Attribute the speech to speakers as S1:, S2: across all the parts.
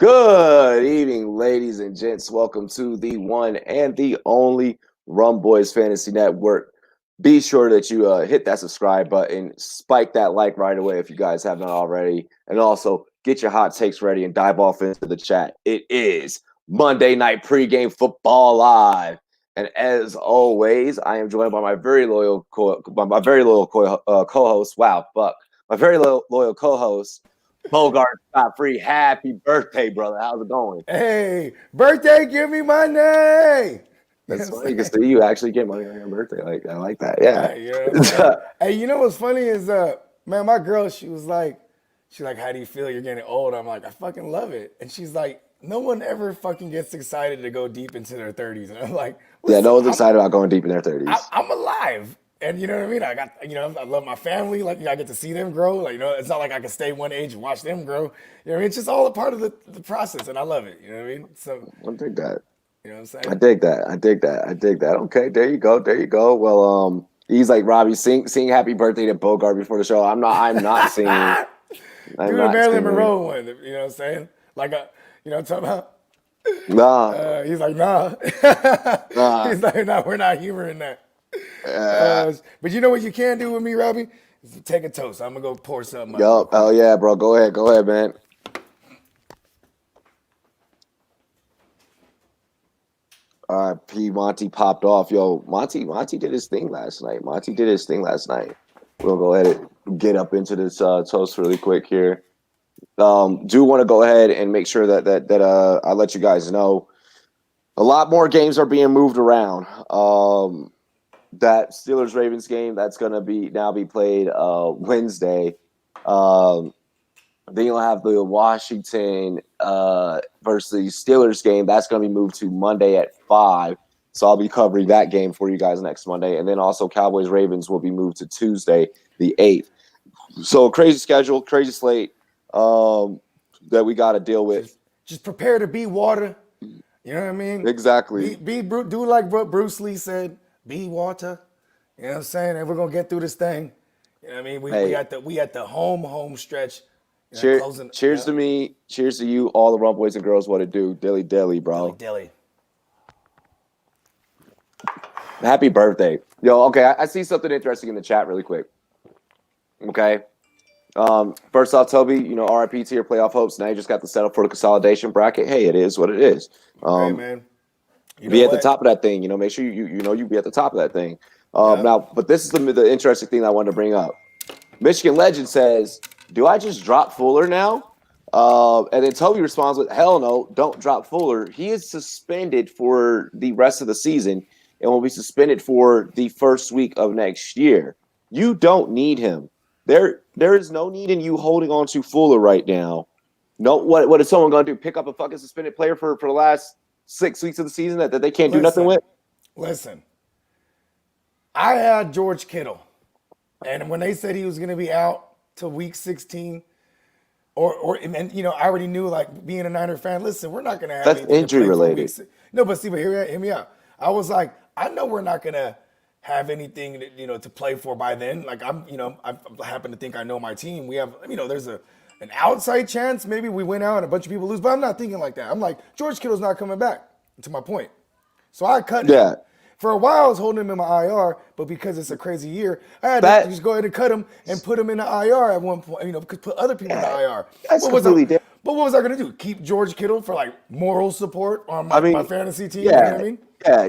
S1: Good evening, ladies and gents. Welcome to the one and the only Rumboyz Fantasy Network. Be sure that you hit that subscribe button, spike that like right away if you guys have not already, and also get your hot takes ready and dive off into the chat. It is Monday Night Pregame Football Live, and as always, I am joined by my very loyal co-host. Wow, fuck, my very loyal co-host. Bogart Scott Free, happy birthday, brother. How's it going?
S2: Hey, birthday, give me money.
S1: That's funny because you actually get money on your birthday. Like I like that. Yeah.
S2: Hey, you know what's funny is man, my girl, she's like, how do you feel? You're getting old. I'm like, I fucking love it. And she's like, no one ever fucking gets excited to go deep into their 30s. And I'm like,
S1: yeah, no one's excited about going deep in their 30s.
S2: I'm alive. And you know what I mean? I got, I love my family. Like, I get to see them grow. Like, it's not like I can stay one age and watch them grow. You know what I mean? It's just all a part of the process, and I love it. You know what I mean? So
S1: I dig that.
S2: You know what I'm saying?
S1: I dig that. Okay, there you go. Well, he's like, Robbie, sing Happy Birthday to Bogart before the show. I'm not singing.
S2: Do the Marilyn Monroe one. You know what I'm saying? Like, you know what I'm talking about?
S1: Nah.
S2: He's like, nah. He's like, nah, we're not humoring that. But you know what you can do with me, Robbie? Is take a toast. I'm gonna go pour something
S1: up. Oh yeah, bro. Go ahead, man. P. Monty popped off. Yo, Monty did his thing last night. We'll go ahead and get up into this toast really quick here. Do want to go ahead and make sure that I let you guys know a lot more games are being moved around. That Steelers-Ravens game, that's going to be played Wednesday. Then you'll have the Washington versus the Steelers game. That's going to be moved to Monday at 5. So I'll be covering that game for you guys next Monday. And then also Cowboys-Ravens will be moved to Tuesday, the 8th. So crazy schedule, crazy slate that we got to deal with.
S2: Just prepare to be water. You know what I mean?
S1: Exactly.
S2: Do like what Bruce Lee said. Be water. You know what I'm saying? And we're gonna get through this thing. You know what I mean? We at the home stretch.
S1: Cheers to me. Cheers to you, all the Rumboyz and girls. What it do? Dilly, bro.
S2: Dilly.
S1: Happy birthday. Yo, okay, I see something interesting in the chat really quick. Okay. First off, Toby, RIP to your playoff hopes. Now you just got the setup for the consolidation bracket. Hey, it is what it is.
S2: Hey, man.
S1: Be at the top of that thing. Make sure you be at the top of that thing. Now, but this is the interesting thing I wanted to bring up. Michigan Legend says, "Do I just drop Fuller now?" And then Toby responds with, "Hell no, don't drop Fuller. He is suspended for the rest of the season and will be suspended for the first week of next year. You don't need him. There is no need in you holding on to Fuller right now. No, what is someone going to do? Pick up a fucking suspended player for the last 6 weeks of the season that they can't do nothing with?"
S2: Listen, I had George Kittle, and when they said he was going to be out till week 16, I already knew, like, being a Niner fan. Listen, we're not going to have
S1: that's injury related.
S2: No, but hear me out. I was like, I know we're not going to have anything to play for by then. Like, I happen to think I know my team. We have, there's an outside chance maybe we win out and a bunch of people lose, but I'm not thinking like that. I'm like, George Kittle's not coming back, to my point. So I cut him. For a while, I was holding him in my IR, but because it's a crazy year, I had to just go ahead and cut him and put him in the IR at one point, put other people in the IR.
S1: That's completely different.
S2: But what was I going to do? Keep George Kittle for, like, moral support on my fantasy team?
S1: Yeah,
S2: you know what I mean?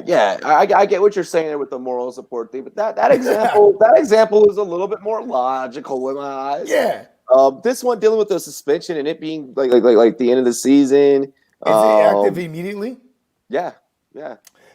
S1: Yeah. I get what you're saying there with the moral support thing, but that example is a little bit more logical in my eyes.
S2: Yeah.
S1: This one dealing with the suspension and it being like the end of the season.
S2: Is it active immediately?
S1: Yeah.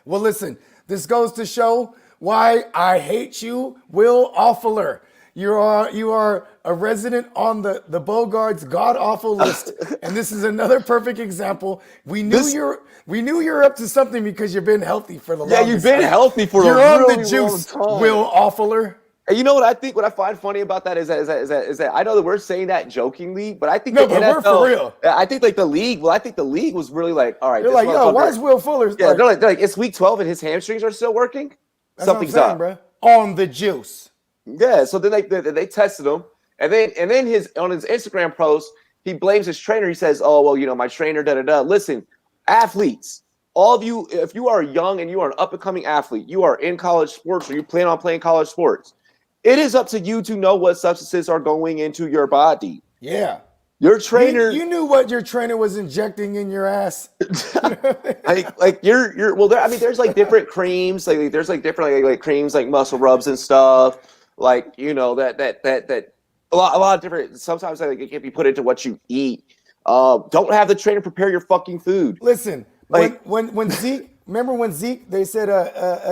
S2: Well, listen, this goes to show why I hate you, Will Offler. You are a resident on the Bogarts god awful list, and this is another perfect example. We knew you're up to something because you've been healthy for the longest time.
S1: Yeah, you've been healthy for
S2: you're
S1: a
S2: on
S1: really
S2: the juice,
S1: long time.
S2: Will Offler.
S1: And you know what I think? What I find funny about that is that I know that we're saying that jokingly, but I think
S2: but we're for real.
S1: I think the league was really like, all right.
S2: They're like, yo, why is Will Fuller?
S1: Yeah, they're like, it's week 12 and his hamstrings are still working. Something's
S2: up, bro. On the juice.
S1: Yeah. So then they tested him, and then on his Instagram post, he blames his trainer. He says, "Oh well, my trainer, da da da." Listen, athletes, all of you, if you are young and you are an up and coming athlete, you are in college sports or you plan on playing college sports, it is up to you to know what substances are going into your body.
S2: Yeah.
S1: Your trainer,
S2: you knew what your trainer was injecting in your ass.
S1: like you're well. There's like different creams, like there's like different like creams, like muscle rubs and stuff. Like that a lot of different. Sometimes like it can be put into what you eat. Don't have the trainer prepare your fucking food.
S2: Listen,
S1: Like
S2: when Zeke, remember when Zeke, they said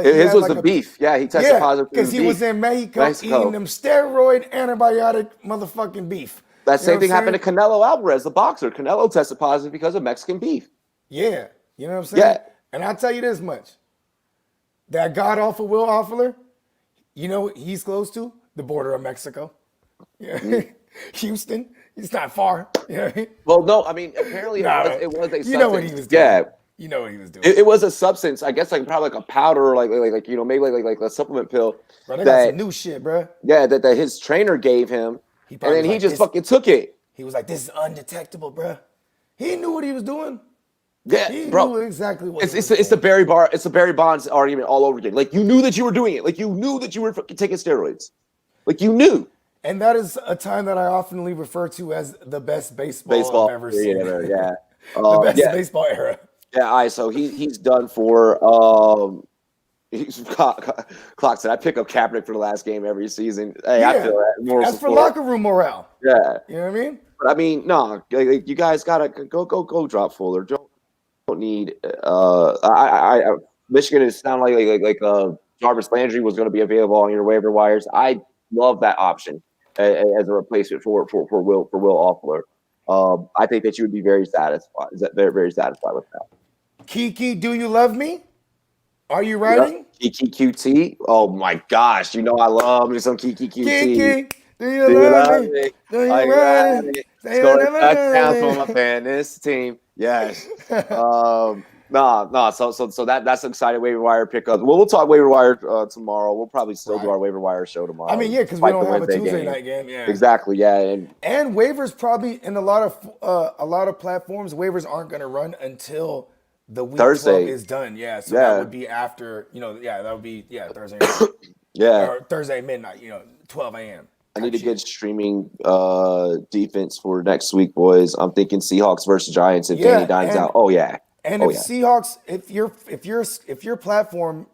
S1: his was the beef. Yeah, he tested positive
S2: because he was in Mexico eating them steroid antibiotic motherfucking beef.
S1: That same thing happened to Canelo Alvarez, the boxer. Canelo tested positive because of Mexican beef.
S2: Yeah, you know what I'm saying?
S1: Yeah.
S2: And I'll tell you this much. That god-awful Will Hoffler, you know what he's close to? The border of Mexico. Yeah. Houston, it's not far. You know what I mean?
S1: Well, no, apparently it was a substance.
S2: You know what he was doing.
S1: Yeah.
S2: You know what he was doing.
S1: It was a substance, I guess, like probably like a powder or maybe like a supplement pill.
S2: Bro, they got some new shit, bro.
S1: Yeah, that his trainer gave him. And then he just fucking took it.
S2: He was like, "This is undetectable, bro." He knew what he was doing.
S1: Yeah,
S2: he
S1: bro.
S2: knew exactly what.
S1: It's the Barry Bonds argument all over again. Like you knew that you were doing it. Like you knew that you were fucking taking steroids. Like you knew.
S2: And that is a time that I oftenly refer to as the best baseball I've ever seen.
S1: Yeah,
S2: the best baseball era.
S1: Yeah, all right. So he's done for. He's clock said I pick up Kaepernick for the last game every season. Hey, I feel that.
S2: That's for locker room morale.
S1: Yeah,
S2: you know what I mean.
S1: But no, you guys gotta go drop Fuller. Don't need. Michigan is sounding like Jarvis Landry was going to be available on your waiver wires. I love that option as a replacement for Will Hoffler. I think that you would be very satisfied. Very satisfied with that.
S2: Kiki, do you love me? Are you writing?
S1: Kiki QT. Oh my gosh, I love me some Kiki QT.
S2: Kiki, do you love me? Do you love me?
S1: Scoring touchdowns for my fantasy team. Yes. So that's an exciting waiver wire pickup. We'll talk waiver wire tomorrow. We'll probably still do our waiver wire show tomorrow.
S2: Because we don't have a Tuesday night game. Yeah,
S1: exactly. Yeah,
S2: and waivers probably in a lot of platforms, waivers aren't going to run until the week
S1: Thursday
S2: 12 is done. Yeah, so that would be after that would be Thursday. Or Thursday midnight. 12 a.m.
S1: I need a good streaming defense for next week, boys. I'm thinking Seahawks versus Giants if Danny Dimes out. Oh yeah.
S2: And Seahawks, if your platform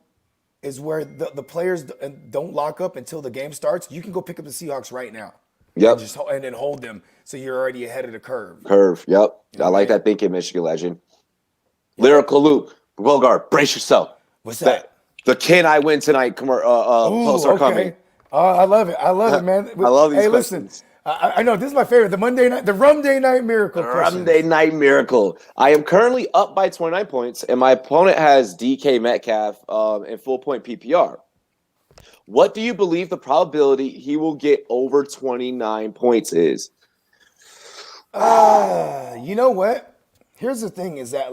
S2: is where the players don't lock up until the game starts, you can go pick up the Seahawks right now.
S1: Yep.
S2: And then hold them so you're already ahead of the curve.
S1: Yep. I like that thinking, Michigan legend. Lyrical Loop. Bogart, brace yourself.
S2: What's that?
S1: The Can I Win Tonight posts are coming.
S2: I love it. I love it, man.
S1: I love these
S2: Hey,
S1: questions.
S2: listen. I know this is my favorite. The Rumday Night Miracle.
S1: Rumday Night Miracle. I am currently up by 29 points, and my opponent has DK Metcalf in full point PPR. What do you believe the probability he will get over 29 points is?
S2: You know what? Here's the thing: is that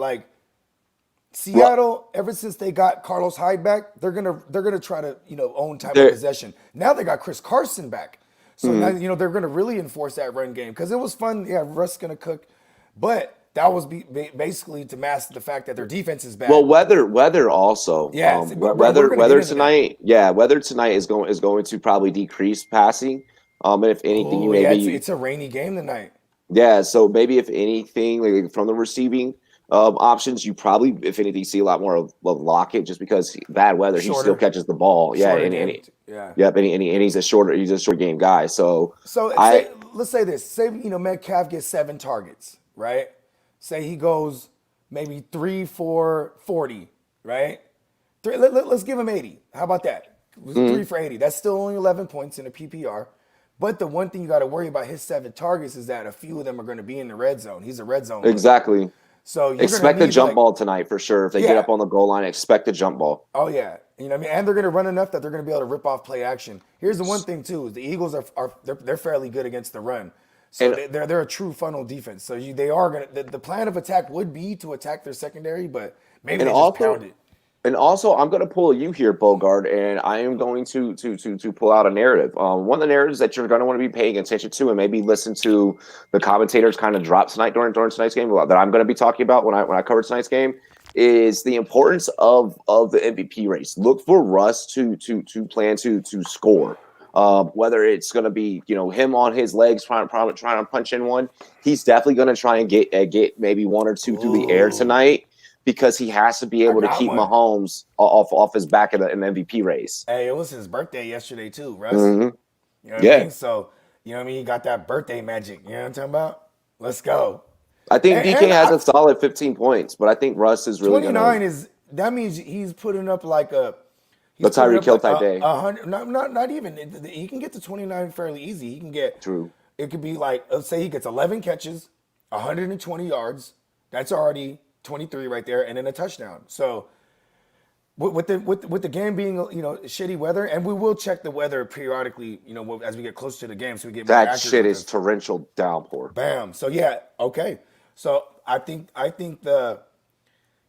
S2: Seattle, ever since they got Carlos Hyde back, they're gonna try to own time of possession. Now they got Chris Carson back, so now they're gonna really enforce that run game because it was fun. Yeah, Russ gonna cook, but that was basically to mask the fact that their defense is bad.
S1: Well, weather also.
S2: Yeah,
S1: weather tonight. Yeah, weather tonight is going to probably decrease passing. And if anything,
S2: it's a rainy game tonight.
S1: Yeah, so maybe if anything, from the receiving options, you probably, if anything, see a lot more of Lockett just because bad weather, he still catches the ball. Yeah, and he's a short game guy. So
S2: let's say this. Say Metcalf gets 7 targets, right? Say he goes maybe 3 for 40, right? Let's give him 80. How about that? 3 for 80. That's still only 11 points in a PPR. But the one thing you got to worry about his 7 targets is that a few of them are going to be in the red zone. He's a red zone.
S1: Exactly.
S2: So
S1: expect the jump ball tonight for sure. If they get up on the goal line, expect the jump ball.
S2: Oh yeah, what I mean, and they're going to run enough that they're going to be able to rip off play action. Here's the one thing too: the Eagles they're fairly good against the run, so they're a true funnel defense. So they are going to the plan of attack would be to attack their secondary, but maybe they just pound it.
S1: And also, I'm going to pull you here, Bogart, and I am going to pull out a narrative. One of the narratives that you're going to want to be paying attention to, and maybe listen to the commentators kind of drop tonight during tonight's game that I'm going to be talking about when I cover tonight's game, is the importance of the MVP race. Look for Russ to plan to score. Whether it's going to be him on his legs trying to punch in one, he's definitely going to try and get maybe one or two through the air tonight, because he has to be able to keep Mahomes off his back in an MVP race.
S2: Hey, it was his birthday yesterday too, Russ.
S1: Mm-hmm.
S2: You know what I mean? So, you know what I mean? He got that birthday magic. You know what I'm talking about? Let's go.
S1: I think DK has a solid 15 points, but I think Russ is really
S2: 29 that means he's putting up like a
S1: Tyreek Hill type day.
S2: 100, not even. He can get to 29 fairly easy. He can get
S1: true.
S2: It could be like, let's say he gets 11 catches, 120 yards. That's already 23 right there, and then a touchdown. So with the game being shitty weather, and we will check the weather periodically, as we get closer to the game, so we get more
S1: that shit is torrential downpour.
S2: Bam. So yeah, okay. So I think the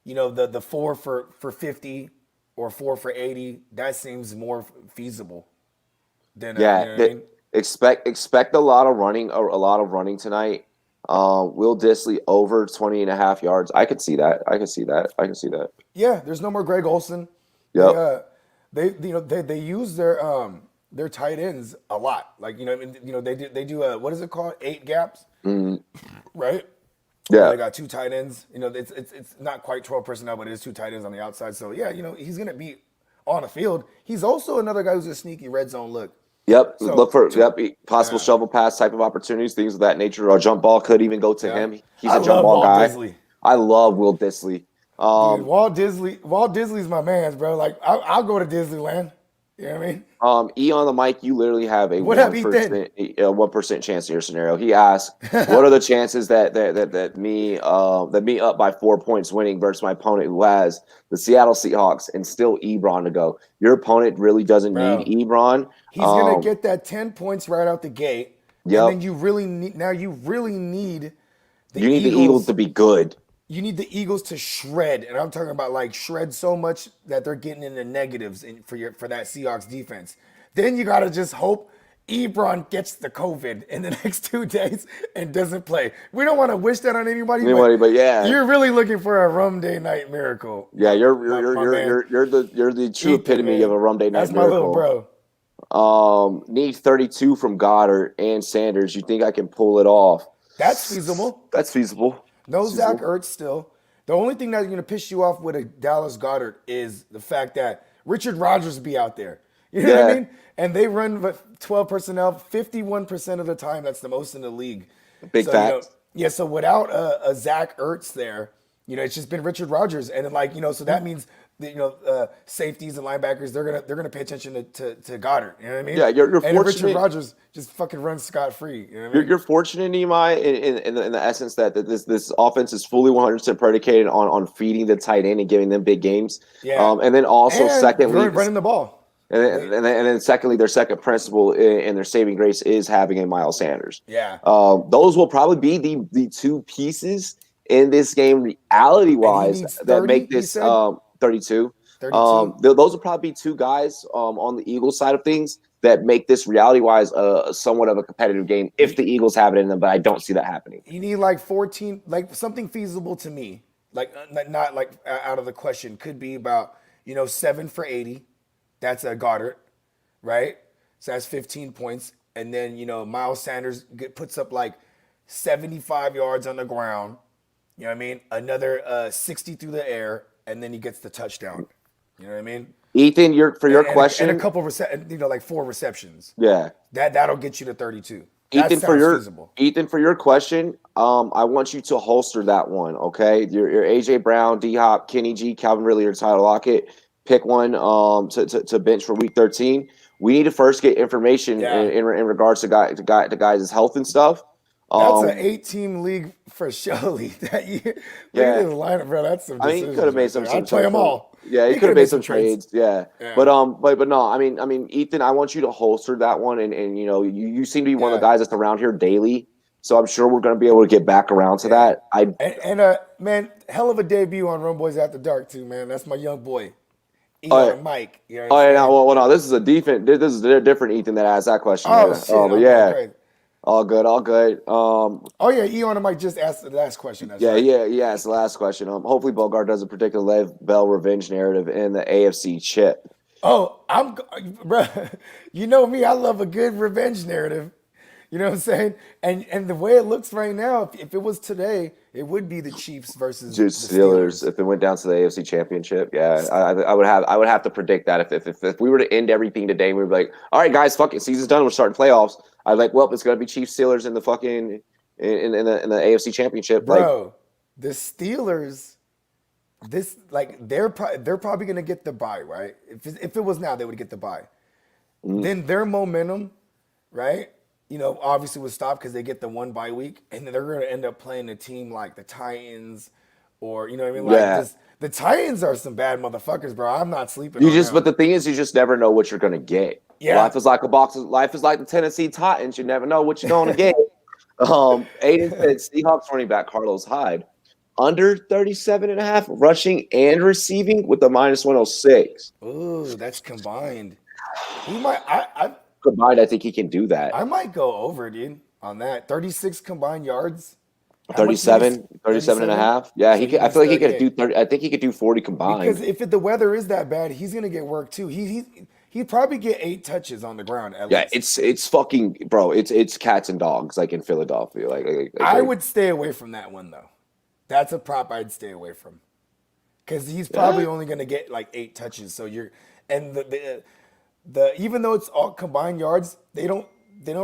S2: 4 for 50 or 4 for 80, that seems more feasible than
S1: expect a lot of running tonight. Will Dissly over 20.5 yards. I could see that.
S2: Yeah, there's no more Greg Olsen.
S1: Yep.
S2: They use their tight ends a lot. Like they do what is it called? 8 gaps.
S1: Mm-hmm.
S2: Right?
S1: Yeah.
S2: They got 2 tight ends. It's not quite 12 personnel, but it is 2 tight ends on the outside. So yeah, he's gonna be on the field. He's also another guy who's a sneaky red zone look.
S1: Yep. So, look for possible shovel pass type of opportunities, things of that nature. Or a jump ball could even go to him. He's a jump ball guy.
S2: Dissly.
S1: I love Will Dissly.
S2: Dude, Walt Disney's my man, bro. Like I'll go to Disneyland. You know what I mean?
S1: E on the mic, you literally have a 1% chance in your scenario. He asked, "What are the chances that me up by 4 points winning versus my opponent who has the Seattle Seahawks and still Ebron to go? Your opponent really doesn't need Ebron.
S2: He's gonna get that 10 points right out the gate.
S1: Yep.
S2: And then you really need
S1: the Eagles to be good.
S2: You need the Eagles to shred, and I'm talking about like shred so much that they're getting in the negatives for that Seahawks defense. Then you gotta just hope Ebron gets the COVID in the next 2 days and doesn't play. We don't want to wish that on anybody,
S1: but yeah,
S2: you're really looking for a Rumday Night miracle.
S1: Yeah, you're the true epitome of a Rumday Night
S2: That's
S1: miracle.
S2: That's my little bro.
S1: Need 32 from Goddard and Sanders. You think I can pull it off?
S2: That's feasible. No Zach Ertz still. The only thing that's going to piss you off with a Dallas Goedert is the fact that Richard Rodgers be out there. You know what I mean? And they run 12 personnel 51% of the time. That's the most in the league.
S1: Big fact.
S2: So without a Zach Ertz there, it's just been Richard Rodgers. And then so that means safeties and linebackers, they're gonna pay attention to Goddard. You know what I mean?
S1: Yeah, you're
S2: and
S1: fortunate.
S2: Richard Rodgers just fucking runs scot-free. You know what I mean?
S1: You're fortunate, Nehemiah, in the essence that this offense is fully 100% predicated on feeding the tight end and giving them big games.
S2: Yeah.
S1: And then also secondly,
S2: running the ball.
S1: And then secondly, their second principle in their saving grace is having a Miles Sanders.
S2: Yeah.
S1: Those will probably be the 2 pieces in this game, reality-wise, that make this 32.
S2: 32.
S1: Those will probably be 2 guys on the Eagles side of things that make this reality-wise somewhat of a competitive game if the Eagles have it in them, but I don't see that happening.
S2: You need like 14, like something feasible to me, like not like out of the question. Could be about 7 for 80. That's a Goddard, right? So that's 15 points, and then Miles Sanders puts up like 75 yards on the ground. You know what I mean? Another 60 through the air, and then he gets the touchdown. You know what I mean?
S1: Ethan, your question,
S2: and a couple like 4 receptions.
S1: Yeah,
S2: that'll get you to 32.
S1: Ethan, for your question, I want you to holster that one. Okay, your AJ Brown, D Hop, Kenny G, Calvin Ridley, or Tyler Lockett. Pick one to bench for week 13. We need to first get information in regards to guys' health and stuff.
S2: That's an 8-team league for surely that year. Look at his lineup, bro. That's some decisions.
S1: He could have made some.
S2: I'd play them all.
S1: Yeah, he could have made some trades. Yeah. But no. I mean, Ethan, I want you to holster that one, and you seem to be one of the guys that's around here daily. So I'm sure we're going to be able to get back around to that.
S2: Man, hell of a debut on Rumboyz After Dark too, man. That's my young boy. E on a mic. You know what
S1: Oh
S2: I'm
S1: yeah,
S2: saying?
S1: well, no, this is a different Ethan that asked that question
S2: Oh
S1: there.
S2: shit!
S1: Oh, but
S2: I'm going
S1: yeah,
S2: crazy.
S1: all good, all good.
S2: Oh yeah, E on a mic just asked the last question. That's
S1: Yeah,
S2: right.
S1: yeah. It's the last question. Hopefully Bogart doesn't predict a Lev Bell revenge narrative in the AFC chip.
S2: Oh, bro. You know me. I love a good revenge narrative. You know what I'm saying? And the way it looks right now, if it was today, it would be the Chiefs versus
S1: Just
S2: the
S1: Steelers.
S2: Steelers.
S1: If it went down to the AFC Championship, yeah, I would have to predict that if we were to end everything today, we were like, all right, guys, fucking season's done. We're starting playoffs. I'd like, well, it's gonna be Chiefs Steelers in the fucking in the AFC Championship. Like,
S2: Bro, the Steelers, they're probably gonna get the bye, right? If it was now, they would get the bye.
S1: mm,
S2: Then their momentum, right? Obviously would stop because they get the one bye week, and then they're gonna end up playing a team like the Titans, or you know what I mean? Like
S1: yeah,
S2: just the Titans are some bad motherfuckers, bro. I'm not sleeping
S1: you
S2: on
S1: just. But
S2: them.
S1: the thing is, you just never know what you're gonna get.
S2: Yeah.
S1: Life is like the Tennessee Titans. You never know what you're gonna get. Aiden said Seahawks running back Carlos Hyde under 37.5 rushing and receiving with a minus 106.
S2: Ooh, that's combined. He might.
S1: Combined, I think he can do that.
S2: I might go over, dude, on that. 36 combined yards. How much did he?
S1: 37 and a
S2: 37.
S1: half. Yeah,
S2: So
S1: he
S2: he
S1: could, I
S2: needs
S1: feel like he could
S2: 38.
S1: do 30. I think he could do 40
S2: Because
S1: combined.
S2: if the weather is that bad, he's gonna get work too. He'd probably get 8 touches on the ground at
S1: Yeah,
S2: least.
S1: it's fucking bro. It's cats and dogs like in Philadelphia.
S2: I would stay away from that one though. That's a prop I'd stay away from because he's probably
S1: yeah.
S2: only gonna get like 8 touches. So and the even though it's all combined yards, they don't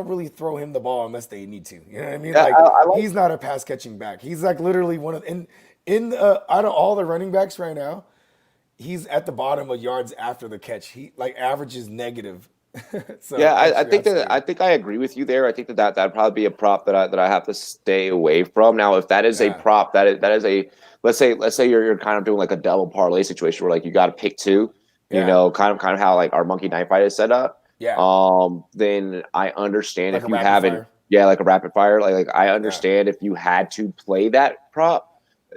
S2: really throw him the ball unless they need to. You know what I mean?
S1: Yeah,
S2: Like
S1: I like.
S2: he's not a pass catching back. He's like literally one of in out of all the running backs right now, he's at the bottom of yards after the catch. He like averages negative.
S1: Yeah,
S2: So actually, I'd stay.
S1: I think I agree with you there. I think that'd probably be a prop that I have to stay away from. Now, if that is a
S2: Yeah,
S1: prop, that is a let's say you're kind of doing like a double parlay situation where like you got to pick two,
S2: yeah,
S1: kind of how like our Monkey Knife Fight is set up.
S2: yeah.
S1: Then I understand
S2: Like
S1: if
S2: a
S1: you
S2: rapid
S1: haven't,
S2: fire.
S1: yeah, like a rapid fire, like I
S2: Yeah,
S1: understand if you had to play that prop,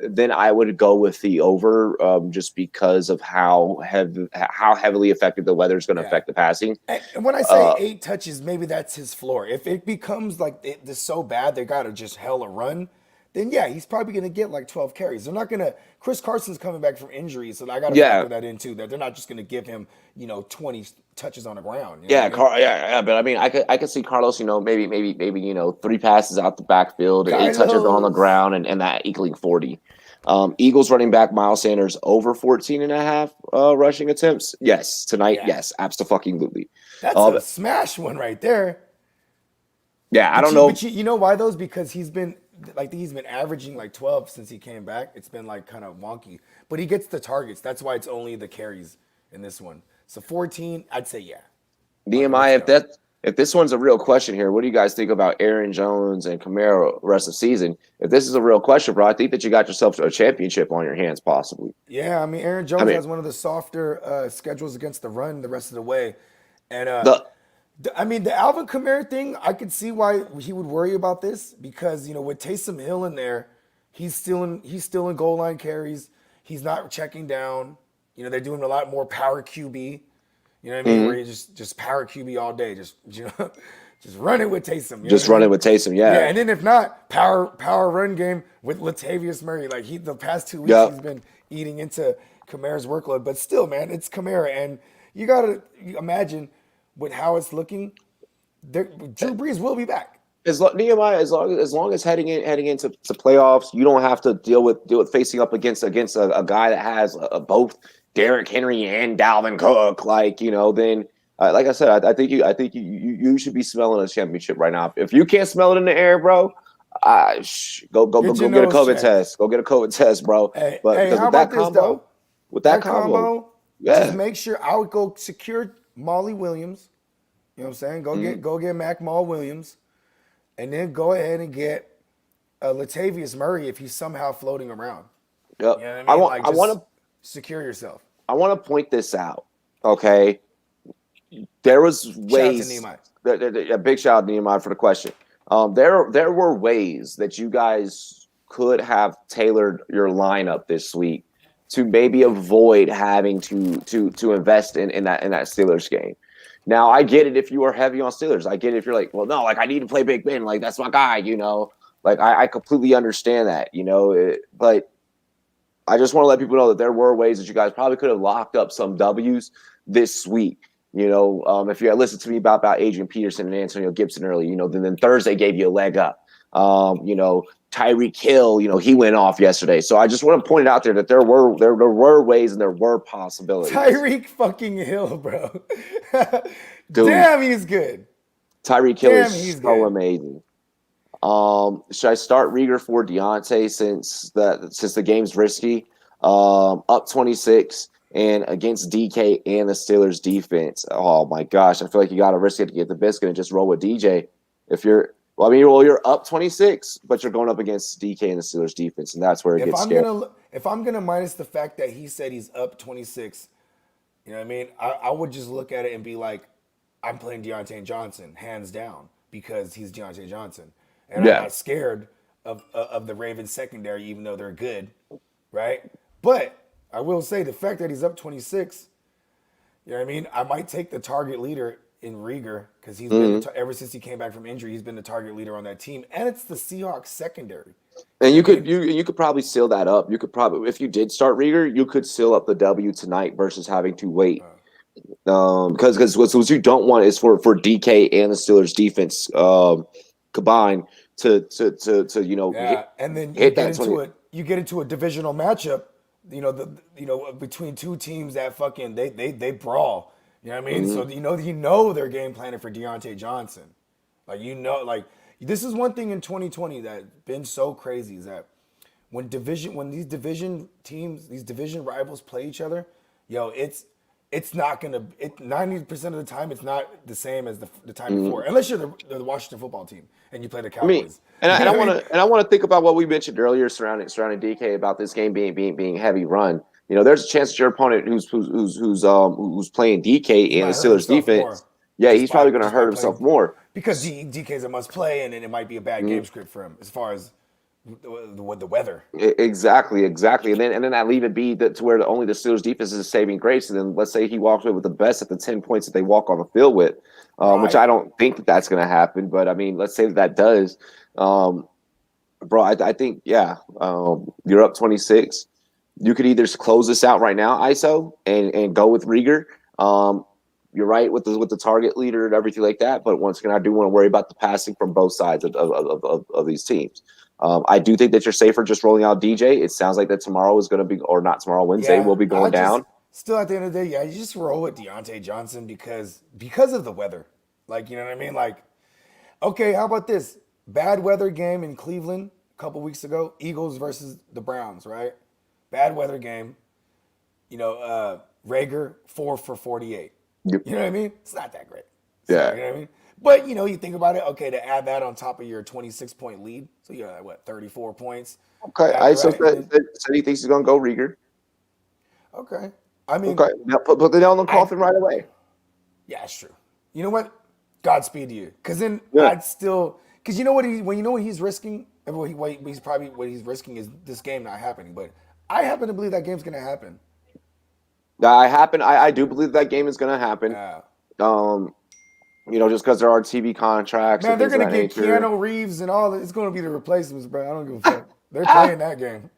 S1: then I would go with the over, just because of how heavily effective the weather is going to
S2: yeah.
S1: affect the passing.
S2: And when I say
S1: Uh,
S2: 8 touches, maybe that's his floor. If it becomes like this so bad they gotta just hell a run, then yeah, he's probably gonna get like 12 carries. They're not gonna. Chris Carson's coming back from injury, so I gotta
S1: yeah,
S2: factor that in too. That they're not just gonna give him 20 touches on the ground. You know what
S1: Yeah,
S2: I mean?
S1: yeah, but I mean, I could see Carlos, maybe 3 passes out the backfield and 8 touches on the
S2: Carlos.
S1: ground and that equaling 40. Eagles running back Miles Sanders over 14 and a half rushing attempts. Yes, tonight,
S2: Yeah,
S1: yes, absolutely.
S2: that's
S1: Um,
S2: a smash one right there.
S1: yeah, I
S2: But
S1: don't
S2: you, but
S1: know.
S2: you know why those? Because he's been averaging like 12 since he came back. It's been like kind of wonky, but he gets the targets. That's why it's only the carries in this one. So 14, I'd say yeah. Let's
S1: Nehemiah,
S2: go.
S1: if this one's a real question here, what do you guys think about Aaron Jones and Kamara the rest of the season? If this is a real question, bro, I think that you got yourself a championship on your hands, possibly.
S2: Yeah, I mean Aaron
S1: I
S2: Jones
S1: mean,
S2: has one of the softer schedules against the run the rest of the way, and
S1: the
S2: I mean the Alvin Kamara thing, I could see why he would worry about this because with Taysom Hill in there, he's still in goal line carries. He's not checking down. They're doing a lot more power QB. You know what I mean? Where
S1: mhm,
S2: you just power QB all day, just just run it with Taysom. You know what
S1: just
S2: I mean?
S1: running with Taysom,
S2: Yeah,
S1: yeah,
S2: and then if not, power run game with Latavius Murray. Like the past 2 weeks
S1: yep.
S2: he's been eating into Kamara's workload. But still, man, it's Kamara, and you gotta imagine with how it's looking. Drew Brees will be back.
S1: Nehemiah, as long as heading into playoffs, you don't have to deal with facing up against a guy that has both Derrick Henry and Dalvin Cook. Then like I said, I think you should be smelling a championship right now. If you can't smell it in the air, bro,
S2: Get your
S1: go get a
S2: nose
S1: COVID
S2: checked.
S1: test. Go get a COVID test, bro.
S2: Hey,
S1: But
S2: hey,
S1: because
S2: how about this though?
S1: with that
S2: That
S1: combo,
S2: combo, just
S1: yeah,
S2: make sure I would go secure Molly Williams. You know what I'm saying?
S1: mhm,
S2: Go get Mac Maul Williams, and then go ahead and get Latavius Murray if he's somehow floating around.
S1: yep.
S2: You know what I
S1: I
S2: mean?
S1: want
S2: Like
S1: I want
S2: just
S1: to
S2: secure yourself.
S1: I want to point this out. Okay, there was
S2: Shout out to
S1: ways.
S2: Nehemiah.
S1: A big shout out to Nehemiah for the question. There were ways that you guys could have tailored your lineup this week to maybe avoid having to invest in that Steelers game. Now, I get it if you are heavy on Steelers. I get it if you're like, well, no, like I need to play Big Ben, like that's my guy, you know. Like I completely understand that, you know. But I just want to let people know that there were ways that you guys probably could have locked up some W's this week. You know, if you had listened to me about Adrian Peterson and Antonio Gibson early, you know, then Thursday gave you a leg up. You know, Tyreek Hill, you know, he went off yesterday. So I just want to point it out there that there were ways and there were possibilities.
S2: Tyreek fucking Hill, bro.
S1: Dude,
S2: damn, he's good.
S1: Tyreek Hill is so amazing. Should I start Rieger for Deontay since the game's risky? Up 26 and against DK and the Steelers defense. Oh my gosh, I feel like you got to risk it to get the biscuit and just roll with DJ. You're up 26, but you're going up against DK and the Steelers defense, and that's where it gets scary.
S2: If I'm gonna minus the fact that he said he's up 26, you know what I mean? I would just look at it and be like, I'm playing Deontay Johnson, hands down, because he's Deontay Johnson. And I'm not scared of the Ravens secondary, even though they're good, right? But I will say the fact that he's up 26, you know what I mean? I might take the target leader in Rieger because he's been ever since he came back from injury, he's been the target leader on that team, and it's the Seahawks secondary.
S1: And you could probably seal that up. You could probably, if you did start Rieger, you could seal up the W tonight versus having to wait. Because what you don't want is for DK and the Steelers defense combined to you know
S2: and then you get into a divisional matchup, you know, between two teams that fucking they brawl. You know what I mean? So you know they're game planning for Deontay Johnson. Like this is one thing in 2020 that's been so crazy is that when these division teams, these division rivals play each other, it's not gonna. 90% of the time, it's not the same as the time before, unless you're the Washington football team and you play the Cowboys.
S1: I want to think about what we mentioned earlier surrounding DK about this game being heavy run. You know, there's a chance that your opponent who's playing DK and the Steelers defense, he's probably going to hurt himself more
S2: because DK's a must play, and it might be a bad game script for him as far as the weather.
S1: Exactly, and then that leave it be to where only the Steelers defense is saving grace, and then let's say he walks away with the best at the 10 points that they walk on the field with, which I don't think that's going to happen, but I mean, let's say that does, bro. I think you're up 26. You could either close this out right now, ISO, and go with Rieger. You're right with the target leader and everything like that, but once again, I do want to worry about the passing from both sides of these teams. I do think that you're safer just rolling out DJ. It sounds like that tomorrow is going to be, or not tomorrow, Wednesday will be going down.
S2: Still, at the end of the day, you just roll with Deontay Johnson because of the weather. Like, you know what I mean? Like, okay, how about this? Bad weather game in Cleveland a couple weeks ago, Eagles versus the Browns, right? Bad weather game. You know, Rager, 4 for 48.
S1: Yep.
S2: You know what I mean? It's not that great.
S1: Yeah.
S2: You know what I mean? But, you know, you think about it, okay, to add that on top of your 26-point lead, so you're at, 34 points?
S1: Okay, ISO said he thinks he's going to go Rieger.
S2: Okay. I mean.
S1: Okay, now put the nail on the coffin right away.
S2: Yeah, that's true. You know what? Godspeed to you. Because then I'd still – because you know what he's risking? What he's risking is this game not happening. But I happen to believe that game's going to happen.
S1: I do believe that game is going to happen.
S2: Yeah.
S1: You know, just because there are TV contracts.
S2: Man, they're going to get Keanu Reeves and all that. It's going to be the replacements, bro. I don't give a fuck. They're playing that game.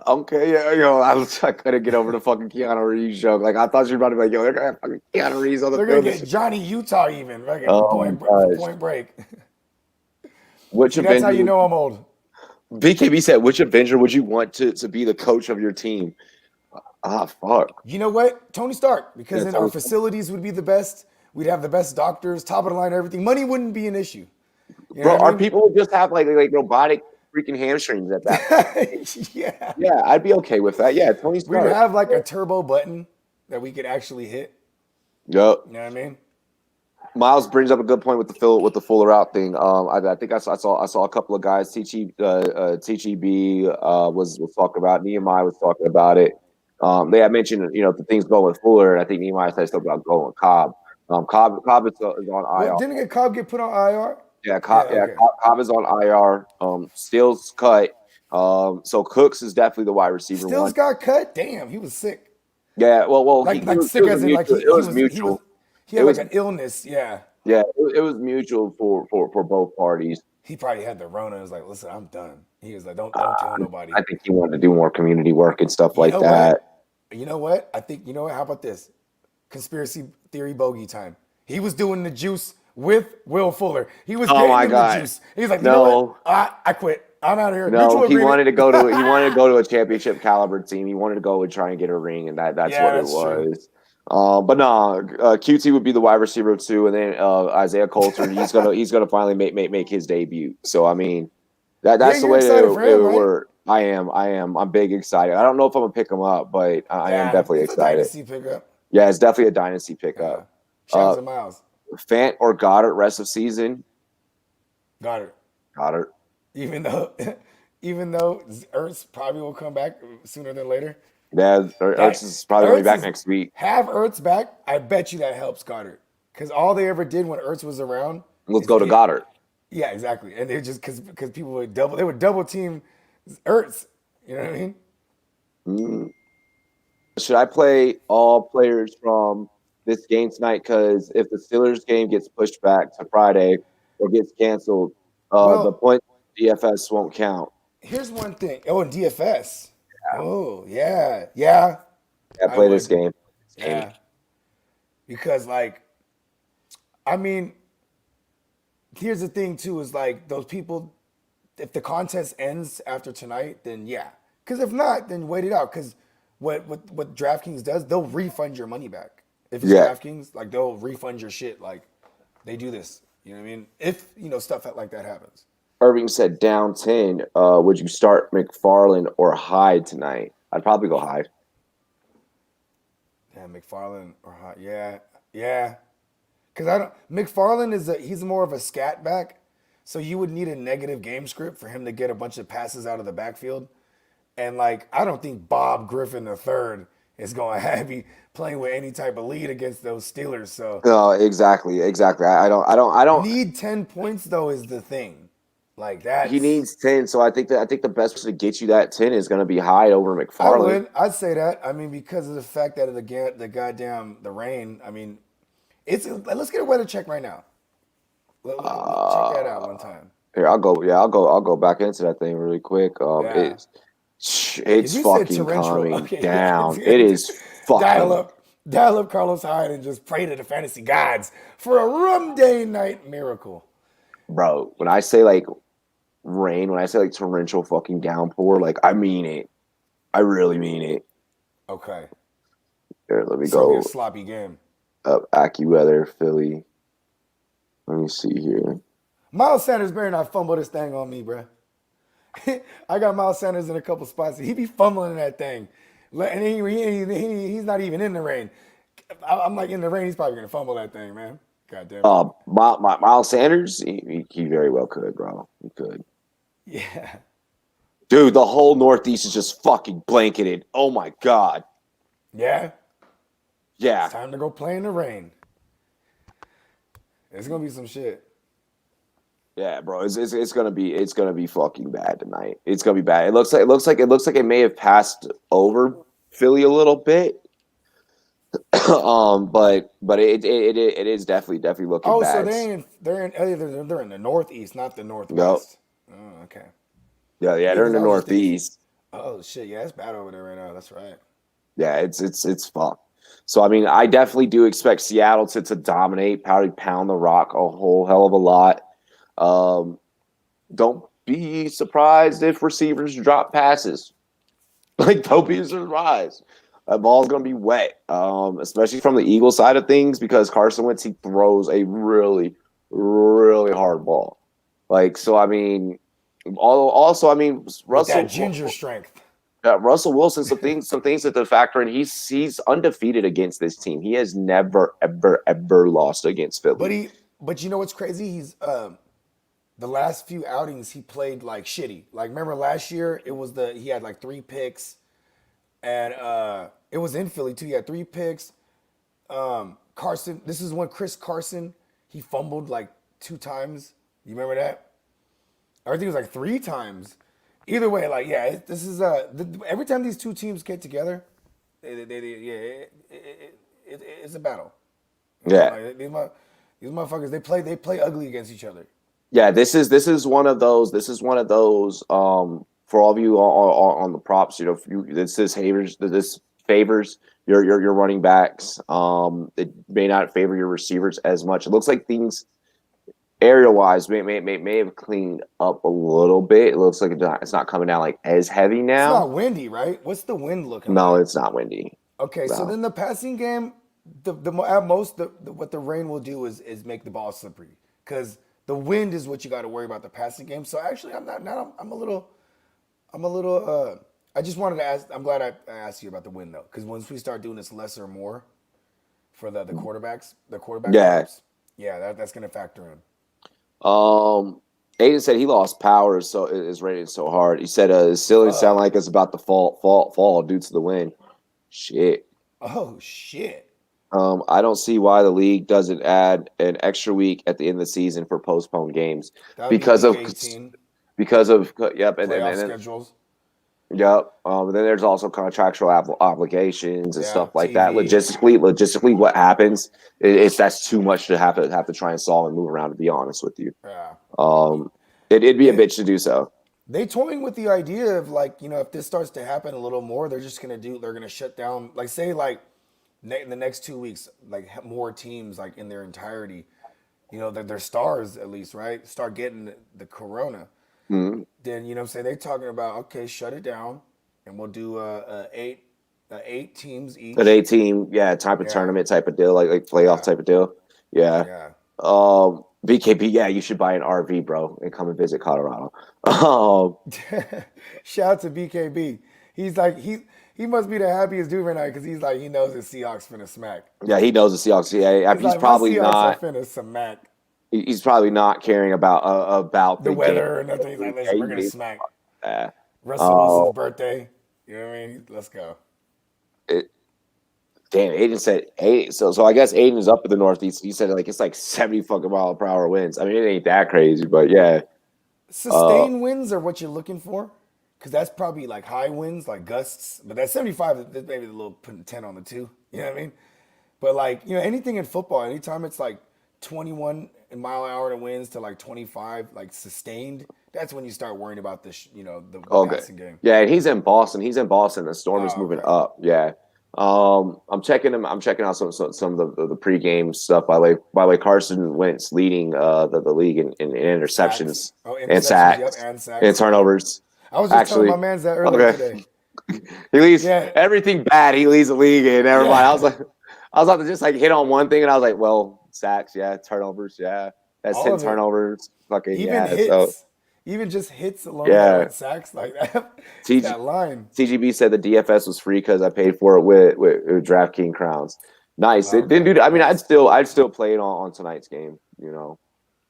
S1: Okay, yeah, yo, I couldn't get over the fucking Keanu Reeves joke. Like, I thought you were about to be like, yo, they're going to have fucking Keanu Reeves on the field.
S2: They're going to get Johnny Utah even. Right? Point break. That's how you know I'm old.
S1: BKB said, which Avenger would you want to be the coach of your team? Fuck.
S2: You know what? Tony Stark, because then our facilities would be the best. We'd have the best doctors, top of the line, everything. Money wouldn't be an issue.
S1: You know our people would just have like robotic freaking hamstrings at that. Yeah, I'd be okay with that. Yeah, Tony Stark.
S2: We'd have like a turbo button that we could actually hit.
S1: Yep.
S2: You know what I mean?
S1: Miles brings up a good point with the Fuller out thing. I think I saw a couple of guys. TGB was talking about. Nehemiah was talking about it. They had mentioned, you know, the things going with Fuller, and I think Nehemiah said something about going with Cobb. Cobb is on IR.
S2: Well, didn't Cobb get put on IR?
S1: Yeah, Cobb is on IR. Steele's cut. So Cooks is definitely the wide receiver
S2: Stills
S1: one.
S2: got cut. Damn, he was sick.
S1: Yeah, well,
S2: Like
S1: it
S2: sick
S1: was a
S2: as in like
S1: mutual. It was mutual.
S2: he
S1: It
S2: had like
S1: was
S2: an illness. Yeah.
S1: yeah, it was mutual for both parties.
S2: He probably had the Rona and was like, listen, I'm done. He was like, don't tell nobody.
S1: I think he wanted to do more community work and stuff
S2: You
S1: like
S2: know
S1: that.
S2: what? You know what? I think, you know what? How about this? Conspiracy theory bogey time. He was doing the juice with Will Fuller. He was
S1: Oh
S2: getting
S1: my
S2: him the
S1: God.
S2: juice. He's like, you know what?
S1: No,
S2: I quit. I'm out of here.
S1: no,
S2: Mutual
S1: he
S2: agreement.
S1: wanted to go to a championship caliber team. He wanted to go and try and get a ring, and that's
S2: Yeah,
S1: what it
S2: that's true.
S1: was. But no, QT would be the wide receiver too, and then Isaiah Coulter. He's gonna finally make his debut. So I mean,
S2: Yeah,
S1: that's the
S2: you're
S1: way
S2: excited for
S1: it
S2: him,
S1: would
S2: right?
S1: work. I am. I'm big excited. I don't know if I'm gonna pick him up, but I am
S2: Yeah,
S1: definitely
S2: it's a
S1: excited.
S2: dynasty pickup.
S1: Yeah, it's definitely a dynasty
S2: Yeah.
S1: pickup.
S2: Shout out to Miles.
S1: Fant or Goddard rest of season.
S2: Got it.
S1: Goddard.
S2: Even though even though Ertz probably will come back sooner than later.
S1: Yeah,
S2: That
S1: Ertz is probably gonna be
S2: Ertz
S1: back
S2: is
S1: next week.
S2: have Ertz back. I bet you that helps Goddard because all they ever did when Ertz was around
S1: Let's
S2: is
S1: go to
S2: get
S1: Goddard.
S2: yeah exactly, and they just because people would double team Ertz. You know what I mean?
S1: Mm. Should I play all players from this game tonight? Because if the Steelers game gets pushed back to Friday or gets canceled, the
S2: Well,
S1: point DFS won't count.
S2: here's one thing. Oh, and DFS. Oh yeah,
S1: Yeah,
S2: I
S1: play this
S2: would.
S1: game.
S2: Yeah, because like I mean, here's the thing too is like those people. If the contest ends after tonight, then yeah. Because if not, then wait it out. Because what DraftKings does, they'll refund your money back. If it's
S1: Yeah.
S2: DraftKings, like they'll refund your shit. Like they do this. You know what I mean? If stuff like that happens.
S1: Irving said down 10. Would you start McFarland or Hyde tonight? I'd probably go Hyde.
S2: Yeah, McFarland or yeah. Because I don't. McFarland he's more of a scat back, so you would need a negative game script for him to get a bunch of passes out of the backfield. And like, I don't think Bob Griffin III is going to be playing with any type of lead against those Steelers. So
S1: No, exactly. I don't.
S2: need 10 points though is the thing. Like
S1: He
S2: that's
S1: needs 10, so I think the best way to get you that 10 is going to be Hyde over McFarland.
S2: I'd say that. I mean, because of the fact that the goddamn the rain. I mean, let's get a weather check right now. Check that out one time.
S1: Here, I'll go. Yeah, I'll go back into that thing really quick.
S2: Yeah.
S1: It's
S2: You said
S1: fucking
S2: torrential.
S1: coming
S2: Okay,
S1: down.
S2: yeah.
S1: It is
S2: Dial
S1: fucking,
S2: up Carlos Hyde and just pray to the fantasy gods for a Rumday Night miracle.
S1: bro. When I say like rain, when I say like torrential fucking downpour, like I mean it. I really mean it.
S2: Okay.
S1: Here, let me
S2: It's gonna be
S1: go
S2: a sloppy game.
S1: up AccuWeather, Philly. Let me see here.
S2: Miles Sanders better not fumble this thing on me, bro. I got Miles Sanders in a couple spots. He be fumbling that thing. And he's not even in the rain. I'm like, in the rain, he's probably going to fumble that thing, man. God damn it.
S1: Miles Sanders, he very well could, bro. He could.
S2: Yeah.
S1: Dude, the whole Northeast is just fucking blanketed. Oh my God.
S2: Yeah?
S1: Yeah.
S2: It's time to go play in the rain. It's going to be some shit.
S1: Yeah, bro, it's gonna be fucking bad tonight. It's gonna be bad. It looks like it may have passed over Philly a little bit, but it is definitely looking
S2: Oh,
S1: bad.
S2: so they're in the Northeast, not the
S1: Yep.
S2: Northwest. Oh, okay.
S1: Yeah,
S2: Yeah,
S1: they're in
S2: 'cause
S1: the
S2: I was just thinking,
S1: Northeast.
S2: oh shit, yeah, it's bad over there right now. That's right.
S1: Yeah, it's fucked. So I mean, I definitely do expect Seattle to dominate, probably pound the rock a whole hell of a lot. Don't be surprised if receivers drop passes. Like, don't be surprised. That ball's going to be wet, especially from the Eagle side of things, because Carson Wentz, he throws a really, really hard ball. Like, so, I mean, also, I mean,
S2: With that ginger strength.
S1: Russell Wilson, some things that to factor in. He's undefeated against this team. He has never, ever, ever lost against Philly.
S2: But you know what's crazy? He's the last few outings he played like shitty. Like remember last year he had like 3 picks, and it was in Philly too. He had 3 picks. Carson, this is when Chris Carson he fumbled like 2 times. You remember that? Or I think it was like 3 times. Either way, like this is every time these two teams get together, it's a battle. You know,
S1: Yeah.
S2: like these motherfuckers, they play ugly against each other.
S1: Yeah, this is one of those. This is one of those. For all of you on the props, this favors your running backs. It may not favor your receivers as much. It looks like things aerial wise may have cleaned up a little bit. It looks like it's not coming down like as heavy
S2: It's
S1: now.
S2: not windy, right? What's the wind looking
S1: No,
S2: like?
S1: it's not windy.
S2: Okay, so
S1: No.
S2: then the passing game, at most what the rain will do is make the ball slippery because the wind is what you got to worry about the passing game. So actually, I'm a little. I just wanted to ask. I'm glad I asked you about the wind though, because once we start doing this less or more for the quarterbacks, the quarterback
S1: Yeah.
S2: props, yeah, that's gonna factor in.
S1: Aiden said he lost power, so is rated so hard. He said his ceiling sound like it's about to fall due to the wind. Shit.
S2: Oh shit.
S1: I don't see why the league doesn't add an extra week at the end of the season for postponed games
S2: That would be
S1: because
S2: week
S1: of
S2: 18
S1: yep, and
S2: playoff
S1: then
S2: schedules.
S1: yep. Then there's also contractual obligations and
S2: Yeah,
S1: stuff like that.
S2: TV.
S1: Logistically, what happens is that's too much to have to try and solve and move around. To be honest with you,
S2: Yeah.
S1: it'd be a bitch to do so.
S2: They toying with the idea of like, if this starts to happen a little more, they're gonna shut down, like say like in the next 2 weeks, like more teams like in their entirety, their stars at least, right? Start getting the corona.
S1: Mm-hmm.
S2: Then what I'm saying, they talking about, okay, shut it down and we'll do eight teams each.
S1: An 8 team, type of
S2: Yeah.
S1: tournament type of deal, like playoff
S2: Yeah.
S1: type of deal. Yeah.
S2: Yeah.
S1: BKB, yeah, you should buy an RV, bro, and come and visit Colorado. Um,
S2: Shout out to BKB. He's like he must be the happiest dude right now because he's like he knows the Seahawks finna smack.
S1: yeah, he knows the Seahawks. Yeah,
S2: He's
S1: he's
S2: like,
S1: probably
S2: my Seahawks
S1: not.
S2: are finna smack
S1: He's probably not caring about
S2: the
S1: the game.
S2: weather or nothing. He's like, listen, we're gonna smack
S1: Yeah.
S2: Russell Wilson's birthday. You know what I mean? Let's go.
S1: Damn, Aiden said eight. So I guess Aiden is up in the Northeast. He said like it's like 70 fucking mile per hour winds. I mean, it ain't that crazy, but yeah.
S2: Sustained winds are what you're looking for, because that's probably like high winds, like gusts. But that 75, that's maybe a little putting 10 on the two. You know what I mean? But like anything in football, anytime it's like 21 mile an hour to winds to like 25, like sustained, that's when you start worrying about the passing game.
S1: Yeah, and he's in Boston. The storm is moving up. Yeah. I'm checking him. I'm checking out some of the pregame stuff. By the way, Carson Wentz leading the league in interceptions, and sacks, and turnovers.
S2: I was just telling my man's that earlier today.
S1: He leads everything bad. He leads the league in. Everybody. I was about to just like hit on one thing, and I was like, well, sacks, turnovers, that's 10 turnovers. Fucking
S2: hits.
S1: So.
S2: Even just hits alone, sacks like that. That line.
S1: TGB said the DFS was free because I paid for it with DraftKings crowns. Nice. It didn't do that. I mean, I'd still play it on tonight's game.
S2: Yeah, and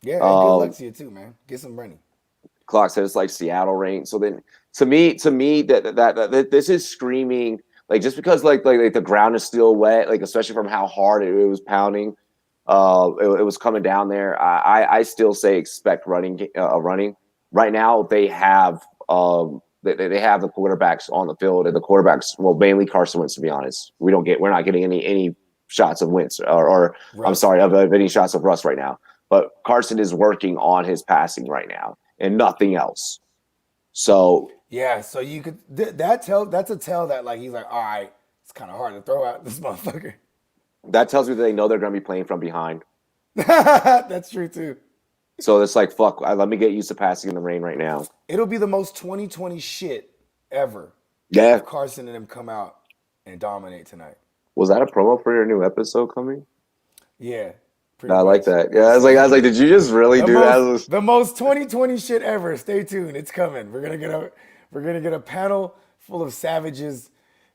S2: good luck to you too, man. Get some money.
S1: Clock said it's like Seattle rain. So then, to me, that this is screaming like just because like the ground is still wet, like especially from how hard it was pounding. It was coming down there. I still say expect running. Right now, they have they have the quarterbacks on the field, and the quarterbacks, well, mainly Carson Wentz. To be honest, we're not getting any shots of Wentz or I'm sorry, of any shots of Russ right now. But Carson is working on his passing right now, and nothing else. So
S2: yeah, so you could that's a tell that like he's like, all right, it's kind of hard to throw out this motherfucker.
S1: That tells me that they know they're going to be playing from behind.
S2: That's true too.
S1: So it's like, fuck, let me get used to passing in the rain right now.
S2: It'll be the most 2020 shit ever.
S1: Yeah.
S2: If Carson and them come out and dominate tonight.
S1: Was that a promo for your new episode coming?
S2: Yeah.
S1: I like that. Yeah, I was like, did you just really do that?
S2: The most 2020 shit ever. Stay tuned. It's coming. We're gonna get a panel full of savages,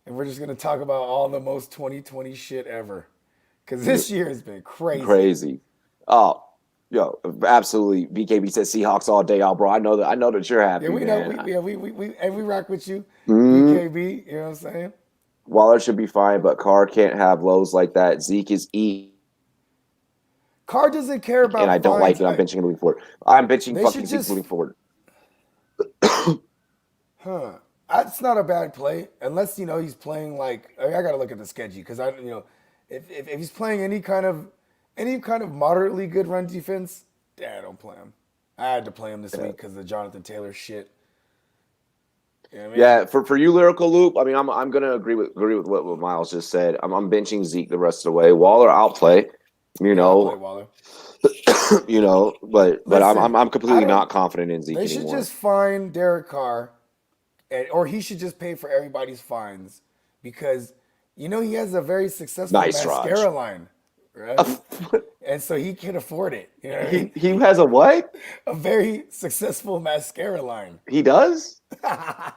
S2: and we're just gonna talk about all the most 2020 shit ever. Because this year has been crazy.
S1: Crazy. Oh. Yo, absolutely. BKB says Seahawks all day, bro. I know that you're happy.
S2: Yeah, we
S1: man.
S2: know. We rock with you, BKB. You know what I'm saying?
S1: Waller should be fine, but Carr can't have lows like that. Zeke is
S2: Carr doesn't care about.
S1: And I don't like it. I'm benching him moving forward. I'm benching fucking Zeke moving forward.
S2: That's not a bad play, unless he's playing like I got to look at the schedule because if he's playing any kind of moderately good run defense, I don't play him. I had to play him this week because of the Jonathan Taylor shit. You know what I mean?
S1: Yeah, for you, Lyrical Loop. I mean, I'm gonna agree with what Miles just said. I'm benching Zeke the rest of the way. Waller, I'll play.
S2: I'll play Waller.
S1: But
S2: Listen,
S1: I'm completely not confident in Zeke
S2: They should
S1: anymore.
S2: just fine Derek Carr, or he should just pay for everybody's fines because he has a very successful mascara line, right? And so he can afford it. You know what I mean?
S1: He has a what?
S2: A very successful mascara line.
S1: He does?
S2: No,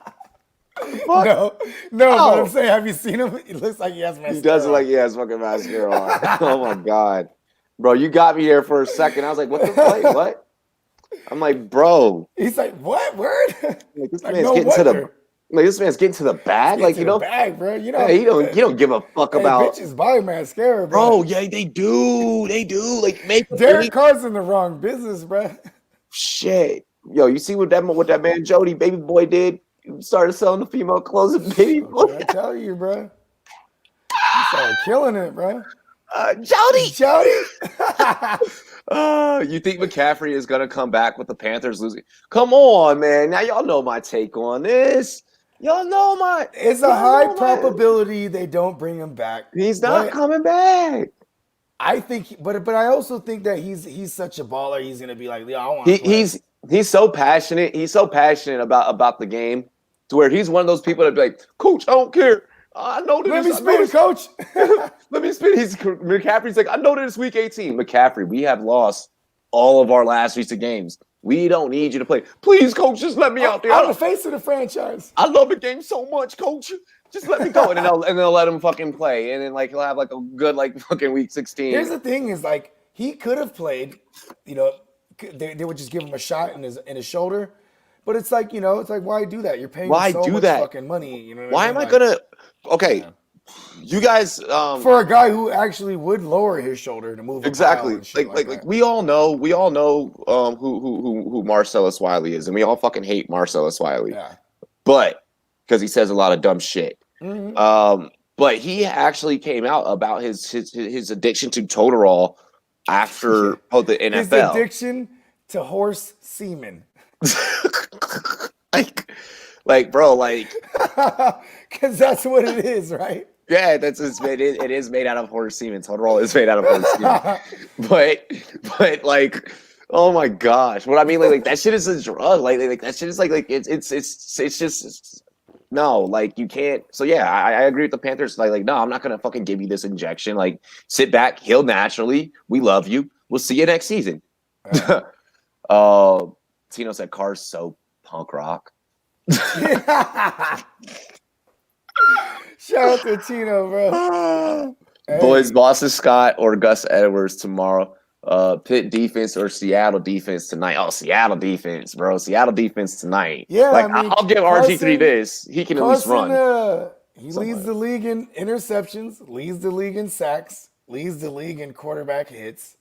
S2: but I'm saying, have you seen him? It looks like he has mascara.
S1: He does look like he has fucking mascara on. Oh my god, bro, you got me there for a second. I was like, what the fuck? What? I'm like, bro.
S2: He's like, what word?
S1: Like, this man's getting to the. Like, this man's getting to the bag,
S2: bag, bro.
S1: He don't give a fuck about.
S2: Bitches buy mascara,
S1: bro. Yeah, they do. Like, make
S2: Derek Carr's in the wrong business, bro.
S1: Shit, yo, you see what that man Jody Baby Boy did? He started selling the female clothes and Baby Boy.
S2: I tell you, bro. He started killing it, bro.
S1: Jody.
S2: You
S1: You think McCaffrey is gonna come back with the Panthers losing? Come on, man. Now y'all know my take on this.
S2: It's a high probability they don't bring him back.
S1: He's not coming back.
S2: I think, but I also think that he's such a baller. He's gonna be like, yeah, I want to play.
S1: He's so passionate. He's so passionate about the game to where he's one of those people that be like, Coach, I don't care. I know that.
S2: Let me spin it, Coach.
S1: Let me spin. McCaffrey's like, I know that it's week 18. McCaffrey, we have lost all of our last weeks of games. We don't need you to play. Please, Coach, just let me out there.
S2: I'm the face of the franchise.
S1: I love the game so much, Coach. Just let me go. And then they'll let him fucking play. And then he'll have a good fucking week 16.
S2: Here's the thing is he could have played, they would just give him a shot in his shoulder. But it's like, why do that? You're paying so much fucking money.
S1: Why am I gonna okay. Yeah. You guys
S2: for a guy who actually would lower his shoulder to move
S1: exactly like we all know who Marcellus Wiley is, and we all fucking hate Marcellus Wiley.
S2: Yeah.
S1: But because he says a lot of dumb shit.
S2: Mm-hmm.
S1: But he actually came out about his addiction to Toadorol after the NFL.
S2: His addiction to horse semen.
S1: Bro,
S2: because that's what it is, right?
S1: Yeah, it is made out of horse semen. Toadorol is made out of horse semen. but oh my gosh, what I mean, that shit is a drug. That shit is it's just no, you can't. So yeah, I agree with the Panthers. No, I'm not gonna fucking give you this injection. Sit back, heal naturally. We love you. We'll see you next season. Tino said Carr's so punk rock.
S2: Shout out to Tino, bro.
S1: Boys, Boston Scott or Gus Edwards tomorrow. Pitt defense or Seattle defense tonight. Oh, Seattle defense, bro. Seattle defense tonight.
S2: Yeah,
S1: I'll give RG3 this. He can at least run.
S2: He leads the league in interceptions, leads the league in sacks, leads the league in quarterback hits.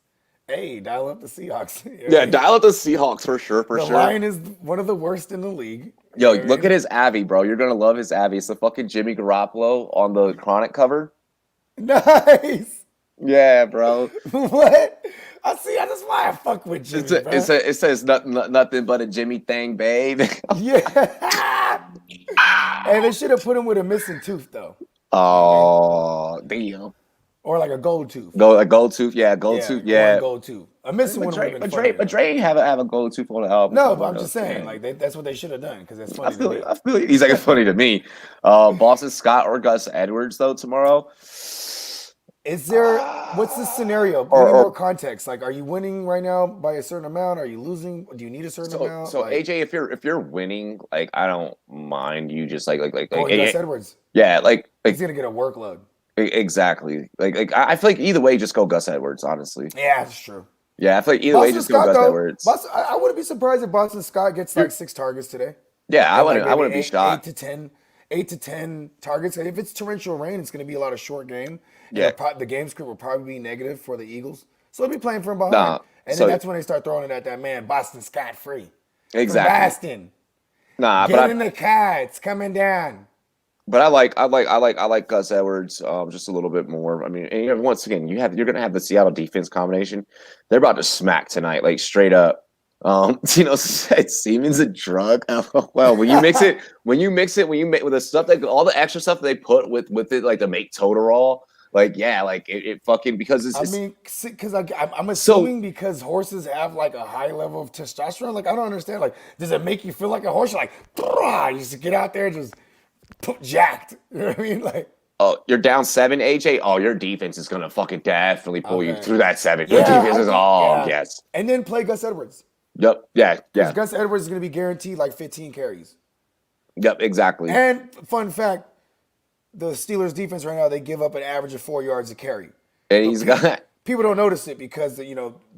S2: Hey, dial up the Seahawks.
S1: Dial up the Seahawks for sure. The
S2: line is one of the worst in the league.
S1: Yo, look at his Avi, bro. You're gonna love his Avi. It's the fucking Jimmy Garoppolo on the Chronic cover.
S2: Nice.
S1: Yeah, bro.
S2: What? That's why I fuck with Jimmy, bro.
S1: It says nothing but a Jimmy thing, babe.
S2: Yeah. And they should have put him with a missing tooth, though.
S1: Oh, damn.
S2: Or a gold tooth.
S1: A gold tooth, yeah, tooth, yeah.
S2: One gold tooth. A missing one would have been funny.
S1: But Dre have a gold tooth on the album.
S2: No, but I'm just saying, that's what they should have done because it's funny to me.
S1: I feel it. He's it's funny to me. Boston Scott or Gus Edwards though tomorrow.
S2: Is there? What's the scenario? Need more context. Are you winning right now by a certain amount? Are you losing? Do you need a certain amount?
S1: So AJ, if you're winning, I don't mind you just
S2: Gus Edwards.
S1: Yeah,
S2: he's gonna get a workload.
S1: Exactly. I feel either way, just go Gus Edwards. Honestly.
S2: Yeah, that's true.
S1: Yeah, I feel either way, just go Gus Edwards.
S2: I wouldn't be surprised if Boston Scott gets 6 targets today.
S1: Yeah, I wouldn't be shocked.
S2: 8 to 10 targets. If it's torrential rain, it's going to be a lot of short game.
S1: Yeah.
S2: The game script will probably be negative for the Eagles. So they'll be playing from behind. Then that's when they start throwing it at that man, Boston Scott free.
S1: Exactly.
S2: From Boston.
S1: Nah,
S2: Get in the car. It's coming down.
S1: but I like Gus Edwards just a little bit more. I mean, and once again, you're gonna have the Seattle defense combination. They're about to smack tonight, like straight up. Semen's a drug. Well, when you mix it with the stuff that all the extra stuff they put with it, like to make Toadorol, like yeah, like it fucking because it's.
S2: I mean, because I'm
S1: So
S2: assuming because horses have like a high level of testosterone. Like I don't understand. Like, does it make you feel like a horse? You're like, you just get out there and just jacked. You know what I mean? Like,
S1: oh, you're down 7, AJ. Oh, your defense is gonna fucking definitely pull you
S2: okay.
S1: through that 7. Your defense is yes.
S2: And then play Gus Edwards.
S1: Yep. Yeah. Yeah.
S2: Gus Edwards is going to be guaranteed like 15 carries.
S1: Yep. Exactly.
S2: And fun fact, the Steelers defense right now, they give up an average of 4 yards a carry.
S1: And he's got.
S2: People don't notice it because, the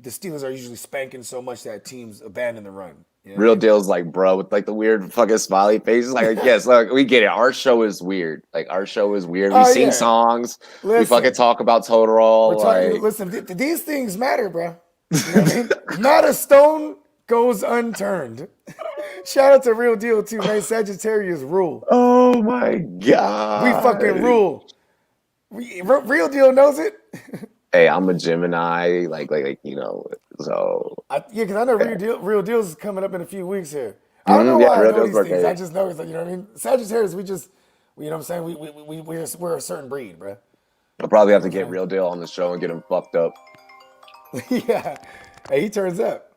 S2: Steelers are usually spanking so much that teams abandon the run. You know
S1: Real deal's like, bro, with like the weird fucking smiley faces. Like, yes, look, we get it. Our show is weird. Like, our show is weird. We sing songs. We fucking talk about Toadorol.
S2: Listen, these things matter, bro. You know what I mean? Not a stone goes unturned. Shout out to Real Deal too, man. Sagittarius rule.
S1: Oh my god,
S2: we fucking rule. Real Deal knows it.
S1: Hey, I'm a Gemini, so
S2: because I know Real Deal's coming up in a few weeks here. I don't know why I know these things. I just know it's like, you know what I mean. Sagittarius, you know what I'm saying. We're a certain breed, bro.
S1: I'll probably have to get Real Deal on the show and get him fucked up.
S2: Yeah, hey, he turns up.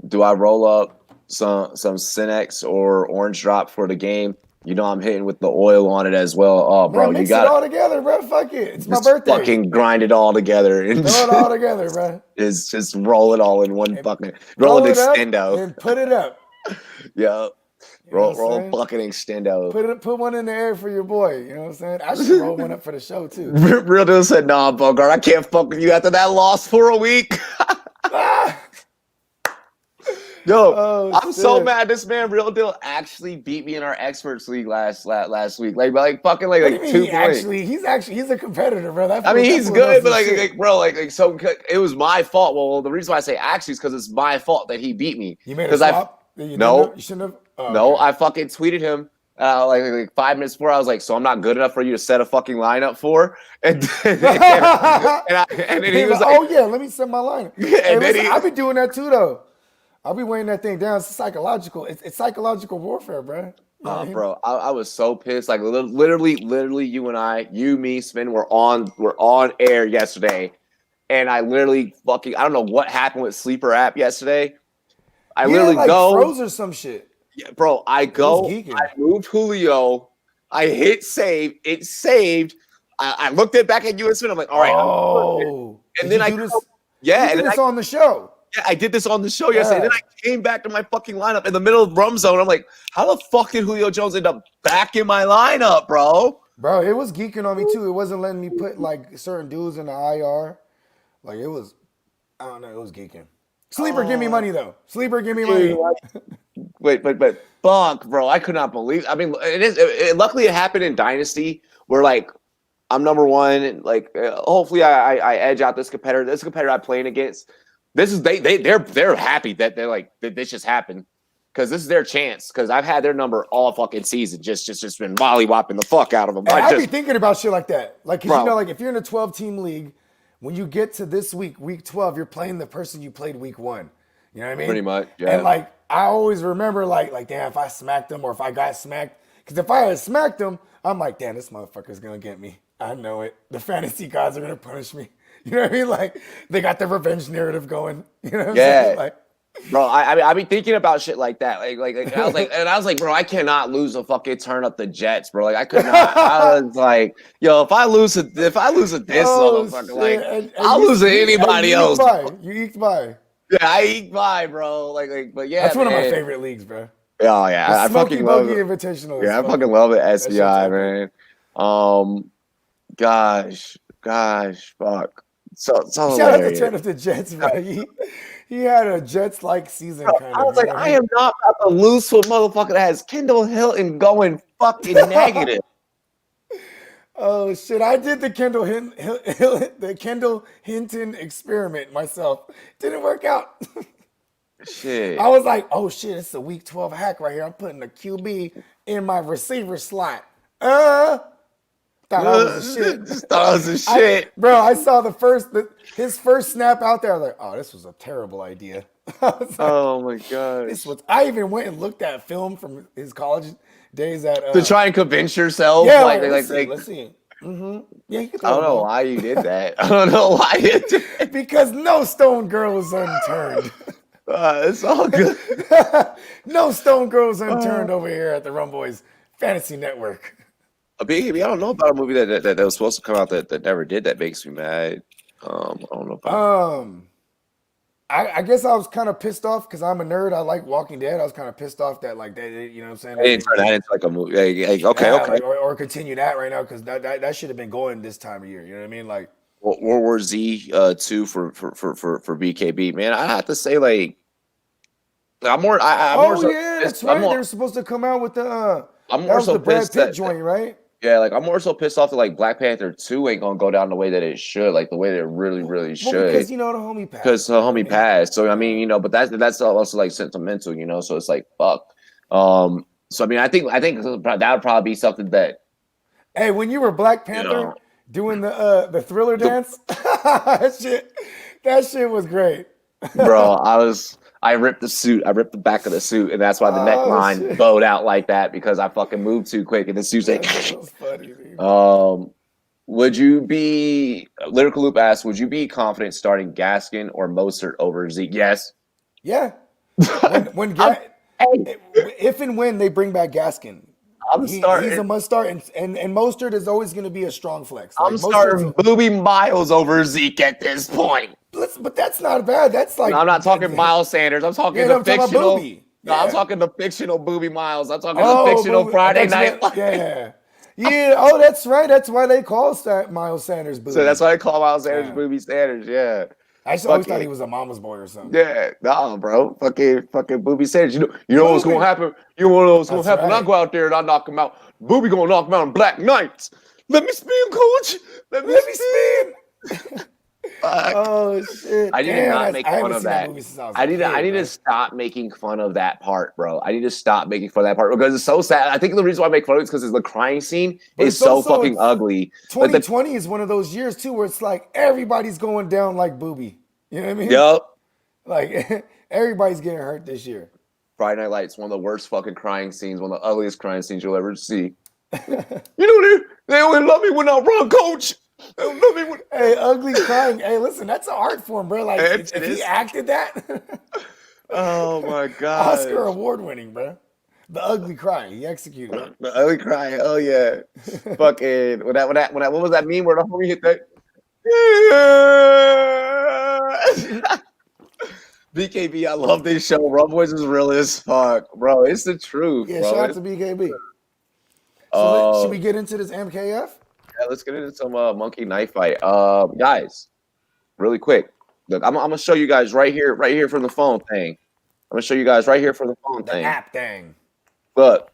S1: Do I roll up some Cinex or Orange Drop for the game? You know I'm hitting with the oil on it as well. Oh, bro,
S2: mix
S1: you got
S2: it all together, bro. Fuck it. It's my birthday.
S1: Fucking grind it all together and
S2: throw it all together, bro.
S1: Just roll it all in one fucking roll an extendo
S2: and put it up.
S1: Yeah, roll fucking extendo.
S2: Put one in the air for your boy. You know what I'm saying? I should roll one up for the show too.
S1: Real Deal said, "Nah, Bogart, I can't fuck with you after that loss for a week." Yo, I'm so mad. This man, Real Deal, actually beat me in our experts league last week. Like fucking like 2 points.
S2: He's a competitor, bro.
S1: He's good, but bro, so it was my fault. Well, the reason why I say actually is because it's my fault that he beat me.
S2: You made a swap?
S1: No,
S2: you shouldn't have. Oh,
S1: no,
S2: okay.
S1: I fucking tweeted him. Like 5 minutes before, I was like, "So I'm not good enough for you to set a fucking lineup for?" And then he was like,
S2: "Oh yeah, let me set my lineup." Hey, listen, I've been doing that too, though. I'll be weighing that thing down. It's psychological. It's psychological warfare, bro.
S1: Bro, I was so pissed. Like literally, you and I, you, me, Spin, were on air yesterday, and I literally I don't know what happened with Sleeper app yesterday. I literally
S2: froze or some shit.
S1: Yeah, bro. I moved Julio. I hit save. It saved. I looked back at you and Spin. I'm like, all right.
S2: Oh,
S1: and then
S2: and then this on the show.
S1: Yeah, I did this on the show yesterday. Then I came back to my fucking lineup in the middle of Rum Zone. I'm like, how the fuck did Julio Jones end up back in my lineup, bro?
S2: Bro, it was geeking on me too. It wasn't letting me put like certain dudes in the IR. Like it was, I don't know, it was geeking. Sleeper, give me money though. Sleeper, give me money.
S1: Wait, but fuck, bro, I could not believe. I mean, luckily it happened in Dynasty where like I'm number one. Like hopefully I edge out this competitor. This competitor I'm playing against. This is they're happy that they're like that this just happened because this is their chance. Because I've had their number all fucking season, just been mollywopping the fuck out of them.
S2: I be thinking about shit like that, like cause like if you're in a 12-team league, when you get to this week 12, you're playing the person you played week 1. You know what I mean?
S1: Pretty much, yeah.
S2: And like I always remember like damn, if I smacked them or if I got smacked, because if I had smacked them, I'm like, damn, this motherfucker's gonna get me. I know it. The fantasy gods are gonna punish me. You know what I mean? Like they got the revenge narrative going. You know what I'm saying? Like,
S1: bro, I be thinking about shit like that. Like I was like, bro, I cannot lose a fucking turn up the Jets, bro. Like I could not. I was like, yo, if I lose to this motherfucker, like I'll lose to anybody else.
S2: You eked by.
S1: Yeah, I eked by, bro. But yeah,
S2: that's one of my favorite leagues, bro.
S1: Oh yeah, I fucking love it.
S2: Invitational.
S1: Yeah, I fucking love it. SBI, man. Gosh, fuck. So
S2: shout out to turn up the Jets, bro. He had a Jets-like season.
S1: Bro,
S2: kind of.
S1: I was like, I am not about to lose to a motherfucker that has Kendall Hilton going fucking negative.
S2: Oh shit! I did the Kendall Hinton experiment myself. Didn't work out.
S1: Shit.
S2: I was like, oh shit, it's a week 12 hack right here. I'm putting a QB in my receiver slot. Thought I was a shit.
S1: Just thought I was a shit.
S2: I saw his first snap out there. I was like, oh, this was a terrible idea. I was like,
S1: Oh my gosh.
S2: I even went and looked at film from his college days at
S1: To try and convince yourself,
S2: yeah,
S1: let's
S2: see. Yeah, you can
S1: I
S2: throw
S1: don't
S2: the
S1: know
S2: ball.
S1: why you did that. I don't know why you did it.
S2: Because no stone girl is unturned.
S1: It's all good.
S2: No stone girl is unturned over here at the Rumboyz Fantasy Network.
S1: Baby, I don't know about a movie that was supposed to come out that never did that makes me mad. I don't know about.
S2: I guess I was kind of pissed off because I'm a nerd. I like Walking Dead. I was kind of pissed off that like they you know what I'm saying?
S1: They didn't turn that into like a movie. Okay,
S2: Yeah,
S1: okay.
S2: like, or continue that right now because that should have been going this time of year. You know what I mean? Like
S1: World War Z 2 for BKB. Man, I have to say like I'm more. I'm more so
S2: yeah,
S1: pissed,
S2: that's right. They were supposed to come out with the
S1: I'm
S2: that
S1: more
S2: was
S1: so
S2: the Brad
S1: pissed
S2: Pitt
S1: that
S2: joint, right?
S1: yeah, like I'm more so pissed off that like Black Panther 2 ain't gonna go down the way that it should, like the way that it really
S2: Well,
S1: should.
S2: because you know the homie passed.
S1: Because the homie passed. So I mean, but that's also like sentimental, So it's like fuck. So I mean, I think that would probably be something that.
S2: Hey, when you were Black Panther doing the Thriller dance, that shit was great.
S1: Bro, I ripped the suit. I ripped the back of the suit, and that's why the neckline bowed out like that because I fucking moved too quick, and the suit's like.
S2: That was funny, dude.
S1: Would you be Lyrical Loop asks, would you be confident starting Gaskin or Mostert over Zeke? Yes.
S2: Yeah. If and when they bring back Gaskin,
S1: starting.
S2: He's a must start, and Mostert is always going to be a strong flex.
S1: I'm starting Booby Miles over Zeke at this point.
S2: But that's not bad. That's like
S1: no, I'm not talking Miles Sanders. I'm talking the fictional. No, I'm talking the fictional Booby Miles. I'm talking the fictional Friday night.
S2: Yeah. Oh, that's right. That's why they call Miles Sanders Booby.
S1: So that's why they call Miles Sanders Booby Sanders. Yeah.
S2: I always thought he was a mama's boy or something.
S1: Yeah, no, bro. Fucking Booby Sanders. You know what's gonna happen? You know what's gonna happen when I go out there and I knock him out? Booby gonna knock him out in Black Knights. Let me spin, coach. Let me spin.
S2: Oh shit!
S1: I need to not make fun of that. I need to stop making fun of that part, bro. I need to stop making fun of that part because it's so sad. I think the reason why I make fun of it is because the crying scene is so fucking ugly.
S2: 2020 is one of those years too where it's like everybody's going down like Booby. You know what I mean?
S1: Yep.
S2: Like everybody's getting hurt this year.
S1: Friday Night Lights, one of the worst fucking crying scenes, one of the ugliest crying scenes you'll ever see. They only love me when I run, coach.
S2: Hey, ugly crying. Hey, listen, that's an art form, bro. Like, if he acted that,
S1: oh my god,
S2: Oscar award winning, bro. The ugly crying, he executed it.
S1: The ugly crying, oh yeah, fucking when that what was that meme where the homie hit that? BKB, I love this show. Rumboyz is real as fuck, bro. It's the truth.
S2: Yeah,
S1: bro.
S2: shout out to BKB. So should we get into this MKF?
S1: Yeah, let's get into some monkey knife fight. Guys, really quick. Look, I'm gonna show you guys right here from the phone thing. I'm gonna show you guys right here from the phone thing.
S2: App thing.
S1: Look,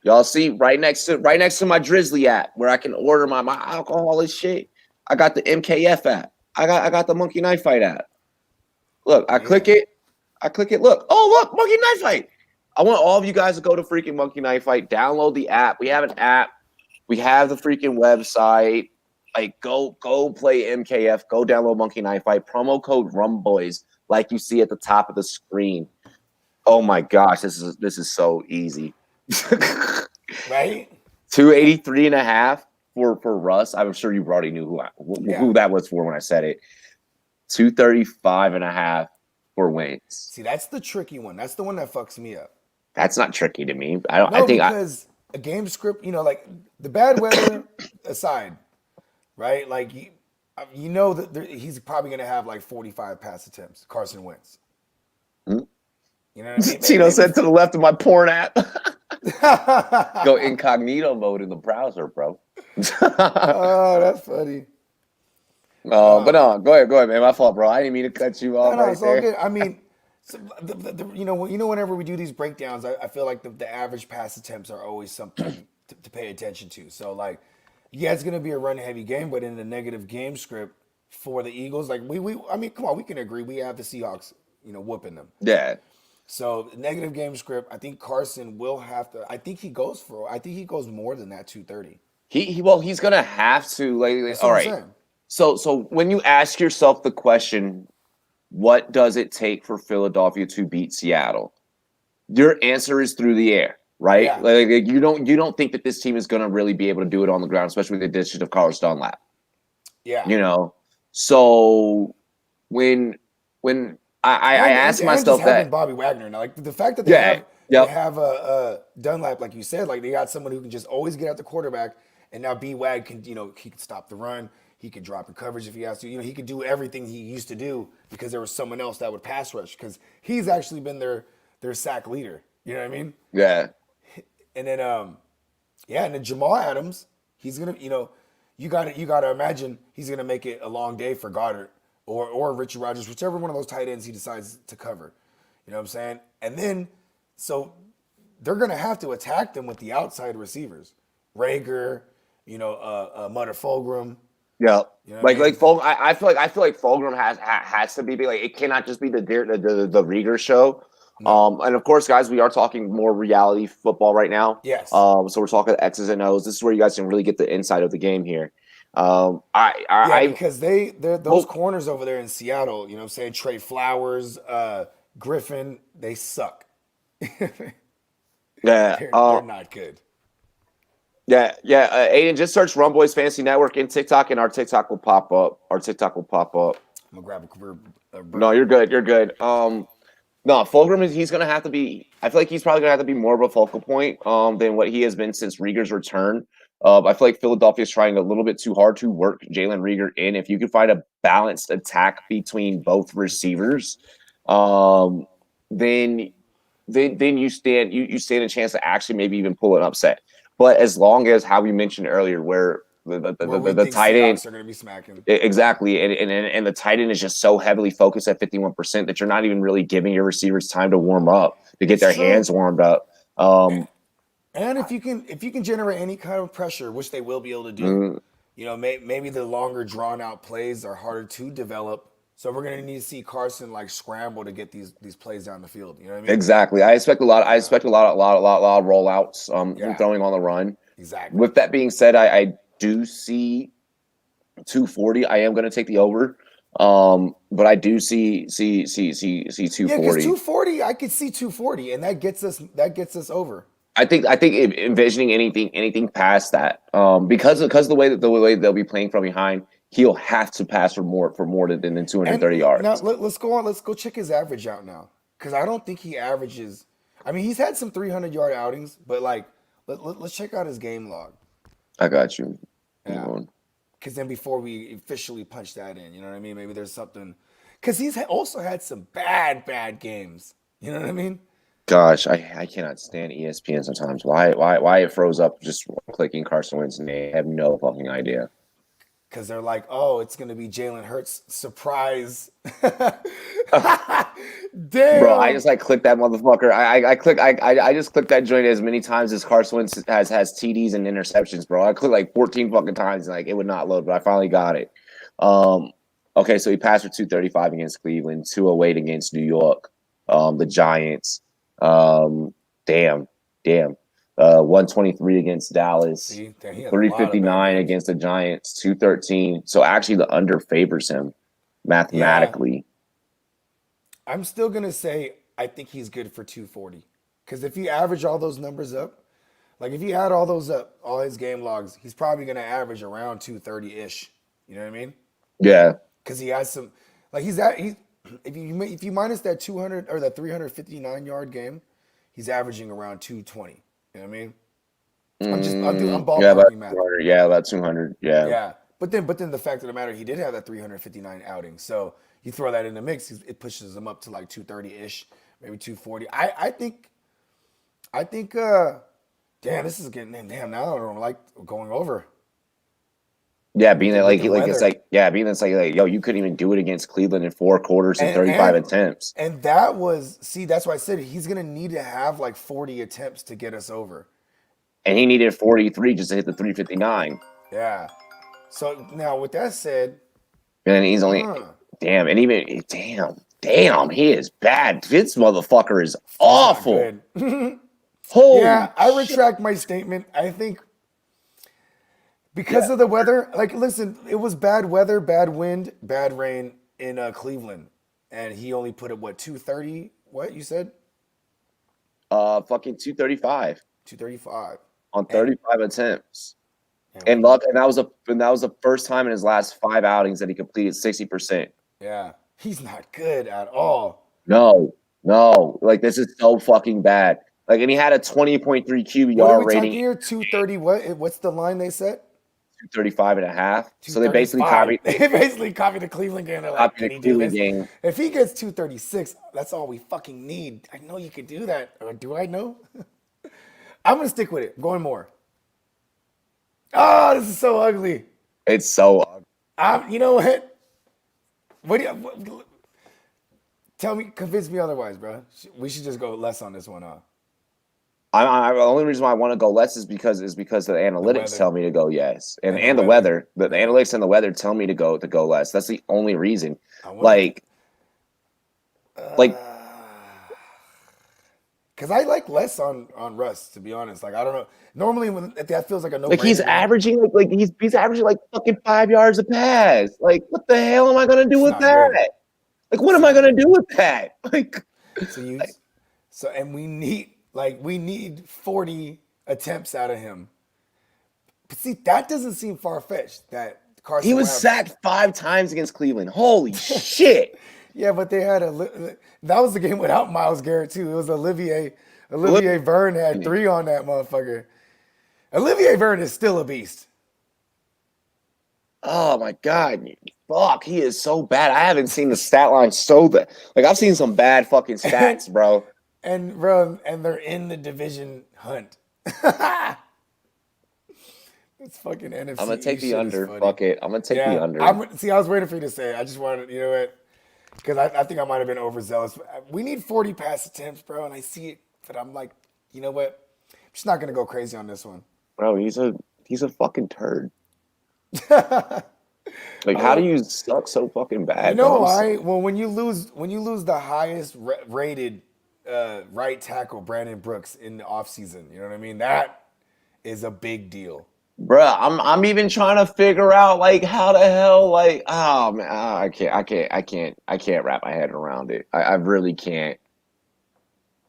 S1: y'all see right next to my Drizzly app where I can order my alcohol and shit. I got the MKF app. I got the monkey knife fight app. Look, I click it. Look, monkey knife fight. I want all of you guys to go to freaking monkey knife fight. Download the app. We have an app. We have the freaking website. Like, go play MKF. Go download Monkey Knife Fight. Promo code Rumboyz, like you see at the top of the screen. Oh my gosh, this is so easy.
S2: Right?
S1: 283.5 for Russ. I'm sure you already knew who that was for when I said it. 235.5 for Wentz.
S2: See, that's the tricky one. That's the one that fucks me up.
S1: That's not tricky to me.
S2: Because a game script, like the bad weather aside, right? Like you know that he's probably going to have like 45 pass attempts, Carson Wentz.
S1: Mm-hmm.
S2: You know what I mean?
S1: Tino said to the left of my porn app. Go incognito mode in the browser, bro.
S2: Oh, that's funny.
S1: But no, go ahead, man. My fault, bro. I didn't mean to cut you off.
S2: No, it's all good. I mean, so whenever we do these breakdowns, I feel like the average pass attempts are always something to pay attention to. So, like, yeah, it's going to be a run-heavy game, but in the negative game script for the Eagles, like, I mean, come on, we can agree. We have the Seahawks whooping them.
S1: Yeah.
S2: So negative game script. I think Carson will have to. I think he goes more than that 230.
S1: He's gonna have to.
S2: That's
S1: All
S2: what I'm
S1: right.
S2: saying.
S1: So when you ask yourself the question, what does it take for Philadelphia to beat Seattle? Your answer is through the air, right?
S2: Yeah.
S1: Like you don't think that this team is going to really be able to do it on the ground, especially with the addition of Carlos Dunlap.
S2: Yeah.
S1: So when I ask
S2: and just
S1: myself
S2: having
S1: that,
S2: Bobby Wagner now, like the fact that
S1: yeah,
S2: they
S1: yep,
S2: have a Dunlap, like you said, like they got someone who can just always get at the quarterback, and now B Wag can he can stop the run, he could drop in coverage if he has to, he could do everything he used to do because there was someone else that would pass rush because he's actually been their sack leader. You know what I mean?
S1: yeah,
S2: And then and then Jamal Adams, he's gonna you gotta imagine he's gonna make it a long day for Goddard or Richard Rodgers, whichever one of those tight ends he decides to cover. You know what I'm saying? And then so they're gonna have to attack them with the outside receivers, Rager, Mutter Fulgram.
S1: yeah.
S2: You know what I mean?
S1: I feel like Fulgham has to be like it cannot just be the Rieger show.
S2: No.
S1: And of course, guys, we are talking more reality football right now.
S2: Yes.
S1: So we're talking X's and O's. This is where you guys can really get the inside of the game here.
S2: Because they're those corners over there in Seattle, you know what I'm saying? Trey Flowers, Griffin, they suck.
S1: Yeah,
S2: they're not good.
S1: Yeah. Aiden, just search Rumboyz Fantasy Network in TikTok, and our TikTok will pop up. I'm
S2: gonna grab a career.
S1: No, you're good. No, Fulgham he's gonna have to be. I feel like he's probably gonna have to be more of a focal point than what he has been since Rieger's return. I feel like Philadelphia is trying a little bit too hard to work Jalen Rieger in. If you could find a balanced attack between both receivers, then you stand a chance to actually maybe even pull an upset. But as long as how we mentioned earlier, where the tight end
S2: are going to be smacking
S1: exactly, and the tight end is just so heavily focused at 51% that you're not even really giving your receivers time to warm up to get their hands warmed up.
S2: And if you can generate any kind of pressure, which they will be able to do, maybe the longer drawn out plays are harder to develop. So we're gonna need to see Carson like scramble to get these plays down the field. You know what I mean?
S1: Exactly. I expect a lot. I expect a lot of rollouts. Throwing on the run.
S2: Exactly.
S1: With that being said, I do see 240. I am going to take the over. But I do see 240.
S2: Yeah, because 240, I could see 240, and that gets us over.
S1: I think envisioning anything past that, because of the way they'll be playing from behind, he'll have to pass for more than 230 yards.
S2: Now let's go on. Let's go check his average out now, because I don't think he averages. I mean, he's had some 300-yard outings, but like let's check out his game log.
S1: I got you.
S2: Yeah. Because then before we officially punch that in, you know what I mean? Maybe there's something. Because he's also had some bad games. You know what I mean?
S1: Gosh, I cannot stand ESPN sometimes. Why it froze up just clicking Carson Wentz name? I have no fucking idea.
S2: Because they're like, oh, it's gonna be Jalen Hurts surprise. Damn,
S1: bro, I just clicked that motherfucker. I just clicked that joint as many times as Carson Wentz has TDs and interceptions, bro. I clicked 14 fucking times and it would not load, but I finally got it. Okay, so he passed for 235 against Cleveland, 208 against New York, the Giants. Damn. 123 against Dallas, 359 against the Giants, 213. So actually, the under favors him mathematically.
S2: Yeah. I'm still gonna say I think he's good for 240 because if you average all those numbers up, like if you add all those up, all his game logs, he's probably gonna average around 230-ish. You know what I mean?
S1: Yeah.
S2: Because he has some, like if you minus that 200 or that 359-yard game, he's averaging around 220. You know what I mean? I'm ballparking math.
S1: Yeah, about 200. Yeah.
S2: Yeah. But then the fact of the matter, he did have that 359 outing. So you throw that in the mix, it pushes him up to 230-ish, maybe 240. I think this is getting now I don't like going over.
S1: Yeah, being that yo, you couldn't even do it against Cleveland in 4 quarters and 35 attempts.
S2: And that's why I said he's gonna need to have 40 attempts to get us over.
S1: And he needed 43 just to hit the 359.
S2: Yeah. So now with that said,
S1: and he's only damn. damn, he is bad. This motherfucker is awful.
S2: Holy yeah, I retract my statement. I think because of the weather, like, listen, it was bad weather, bad wind, bad rain in Cleveland, and he only put up what 230. What you said?
S1: Fucking 235.
S2: 235
S1: on 35 attempts. And that was the first time in his last 5 outings that he completed 60%.
S2: Yeah, he's not good at all.
S1: No, like this is so fucking bad. Like, and he had a 20.3 QBR
S2: what are we
S1: rating.
S2: Talking here 230. What's the line they set?
S1: 235 and a half. So they basically
S2: copied the Cleveland game. They're like, can he do this? Game. If he gets 236, that's all we fucking need. I know you could do that. Or do I know? I'm gonna stick with it. I'm going more. Oh, this is so ugly.
S1: It's so ugly.
S2: You know what? Tell me, convince me otherwise, bro. We should just go less on this one, huh?
S1: The only reason why I want to go less is because the analytics tell me to go yes, and the weather. The analytics and the weather tell me to go less. That's the only reason. Because I like less on Russ, to be honest. Like, I don't know. Normally, when that feels like a no. Like he's averaging he's averaging like fucking 5 yards a pass. Like, what the hell am I gonna do with that? Good. Like, what am I gonna do with that? Like,
S2: and we need 40 attempts out of him. But see, that doesn't seem far fetched. That Carson.
S1: He was sacked 5 times against Cleveland. Holy shit!
S2: Yeah, but they had that was the game without Myles Garrett too. It was Olivier Byrne had 3 on that motherfucker. Olivier Byrne is still a beast.
S1: Oh my god. Fuck, he is so bad. I haven't seen the stat line so bad. Like, I've seen some bad fucking stats, bro.
S2: And they're in the division hunt. It's fucking NFC.
S1: I'm gonna take the under. Fuck it. I'm gonna take the under.
S2: I was waiting for you to say it. I just wanted, you know what? Because I think I might have been overzealous. We need 40 pass attempts, bro, and I see it, but I'm like, you know what? I'm just not gonna go crazy on this one.
S1: Bro, he's a fucking turd. Like, how do you suck so fucking bad?
S2: You know why? Well, when you lose the highest rated right tackle, Brandon Brooks, in the offseason, you know what I mean? That is a big deal.
S1: Bruh, I'm even trying to figure out, like, how the hell, like, oh man, I can't wrap my head around it. I really can't.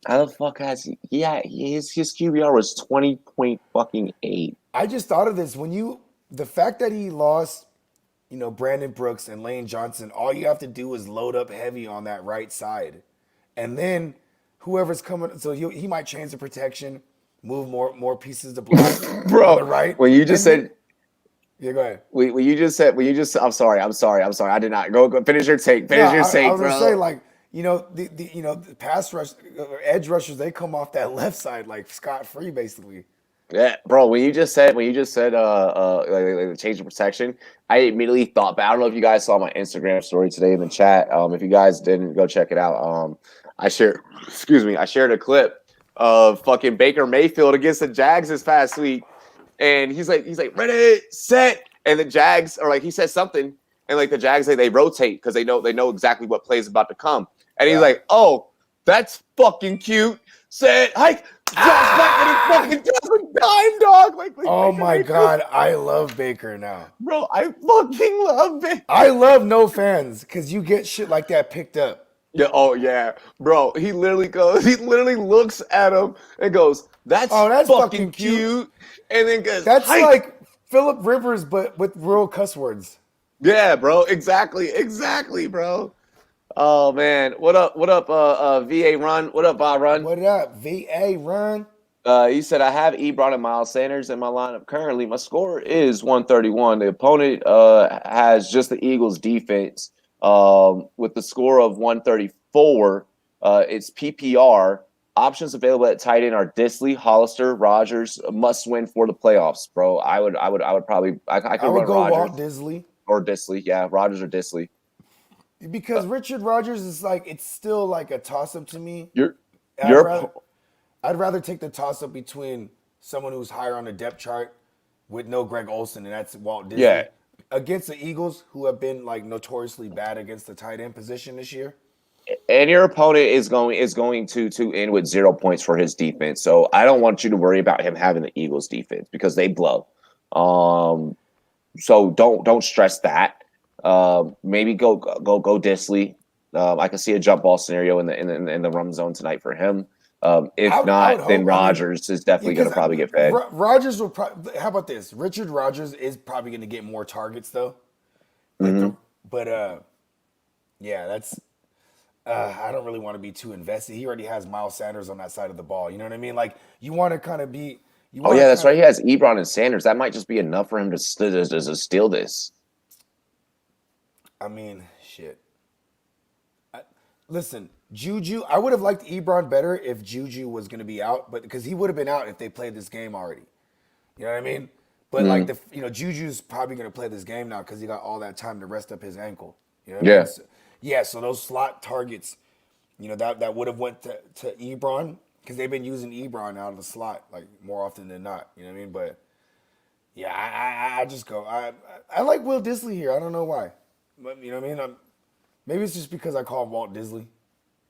S1: How the fuck has he? Yeah, his QBR was 20.8.
S2: I just thought of this the fact that he lost, Brandon Brooks and Lane Johnson. All you have to do is load up heavy on that right side, and then whoever's coming, so he might change the protection. Move more pieces to block,
S1: bro.
S2: On the right.
S1: When you just said,
S2: yeah, go ahead.
S1: When you just, I'm sorry. I did not go. Finish your take. Finish your take,
S2: I was
S1: bro.
S2: gonna say, like, the pass rush, edge rushers, they come off that left side like scot free, basically.
S1: Yeah, bro. When you just said, like, change of protection, I immediately thought. But I don't know if you guys saw my Instagram story today in the chat. If you guys didn't, go check it out. I shared a clip of fucking Baker Mayfield against the Jags this past week, and he's like ready, set, and the Jags are like, he says something, and like the Jags they rotate because they know exactly what play is about to come, and he's like, oh, that's fucking cute. Set, hike, drops back and he fucking does a dime dog. Like
S2: oh my god, I love Baker now,
S1: bro. I fucking love Baker.
S2: I love no fans because you get shit like that picked up.
S1: Yeah. Oh yeah, bro. He literally looks at him and goes, "That's fucking cute," and then goes,
S2: "That's like Phillip Rivers, but with real cuss words."
S1: Yeah, bro. Exactly, bro. Oh man, what up? VA Run. What up, Run?
S2: What up, VA Run?
S1: He said, I have Ebron and Miles Sanders in my lineup currently. My score is 131. The opponent has just the Eagles defense. With the score of 134, it's PPR. Options available at tight end are Disley, Hollister, Rogers. A must win for the playoffs, bro. I would probably I could
S2: go
S1: Rogers
S2: Walt Disley
S1: or Disley. Yeah, Rogers or Disley.
S2: Because Richard Rogers is like, it's still like a toss up to me. I'd rather take the toss up between someone who's higher on the depth chart with no Greg Olsen, and that's Walt Disley. Yeah. Against the Eagles, who have been like notoriously bad against the tight end position this year,
S1: And your opponent is going to end with 0 points for his defense. So I don't want you to worry about him having the Eagles defense because they blow. So don't stress that. Maybe go Disley. I can see a jump ball scenario in the run zone tonight for him. If
S2: I would
S1: not, then
S2: hope.
S1: Rodgers is definitely going to probably get fed.
S2: Rodgers will probably. How about this? Richard Rodgers is probably going to get more targets though. Yeah, that's. I don't really want to be too invested. He already has Miles Sanders on that side of the ball. You know what I mean? Like you want to kind of be.
S1: Oh yeah, that's right. He has Ebron and Sanders. That might just be enough for him to steal this.
S2: I mean, shit. Listen, Juju. I would have liked Ebron better if Juju was going to be out, but because he would have been out if they played this game already. You know what I mean? But like Juju's probably going to play this game now because he got all that time to rest up his ankle. You know what I mean? So those slot targets, that would have went to Ebron because they've been using Ebron out of the slot like more often than not. You know what I mean? But yeah, I just go. I like Will Disley here. I don't know why. But, you know what I mean? Maybe it's just because I call him Walt Disley.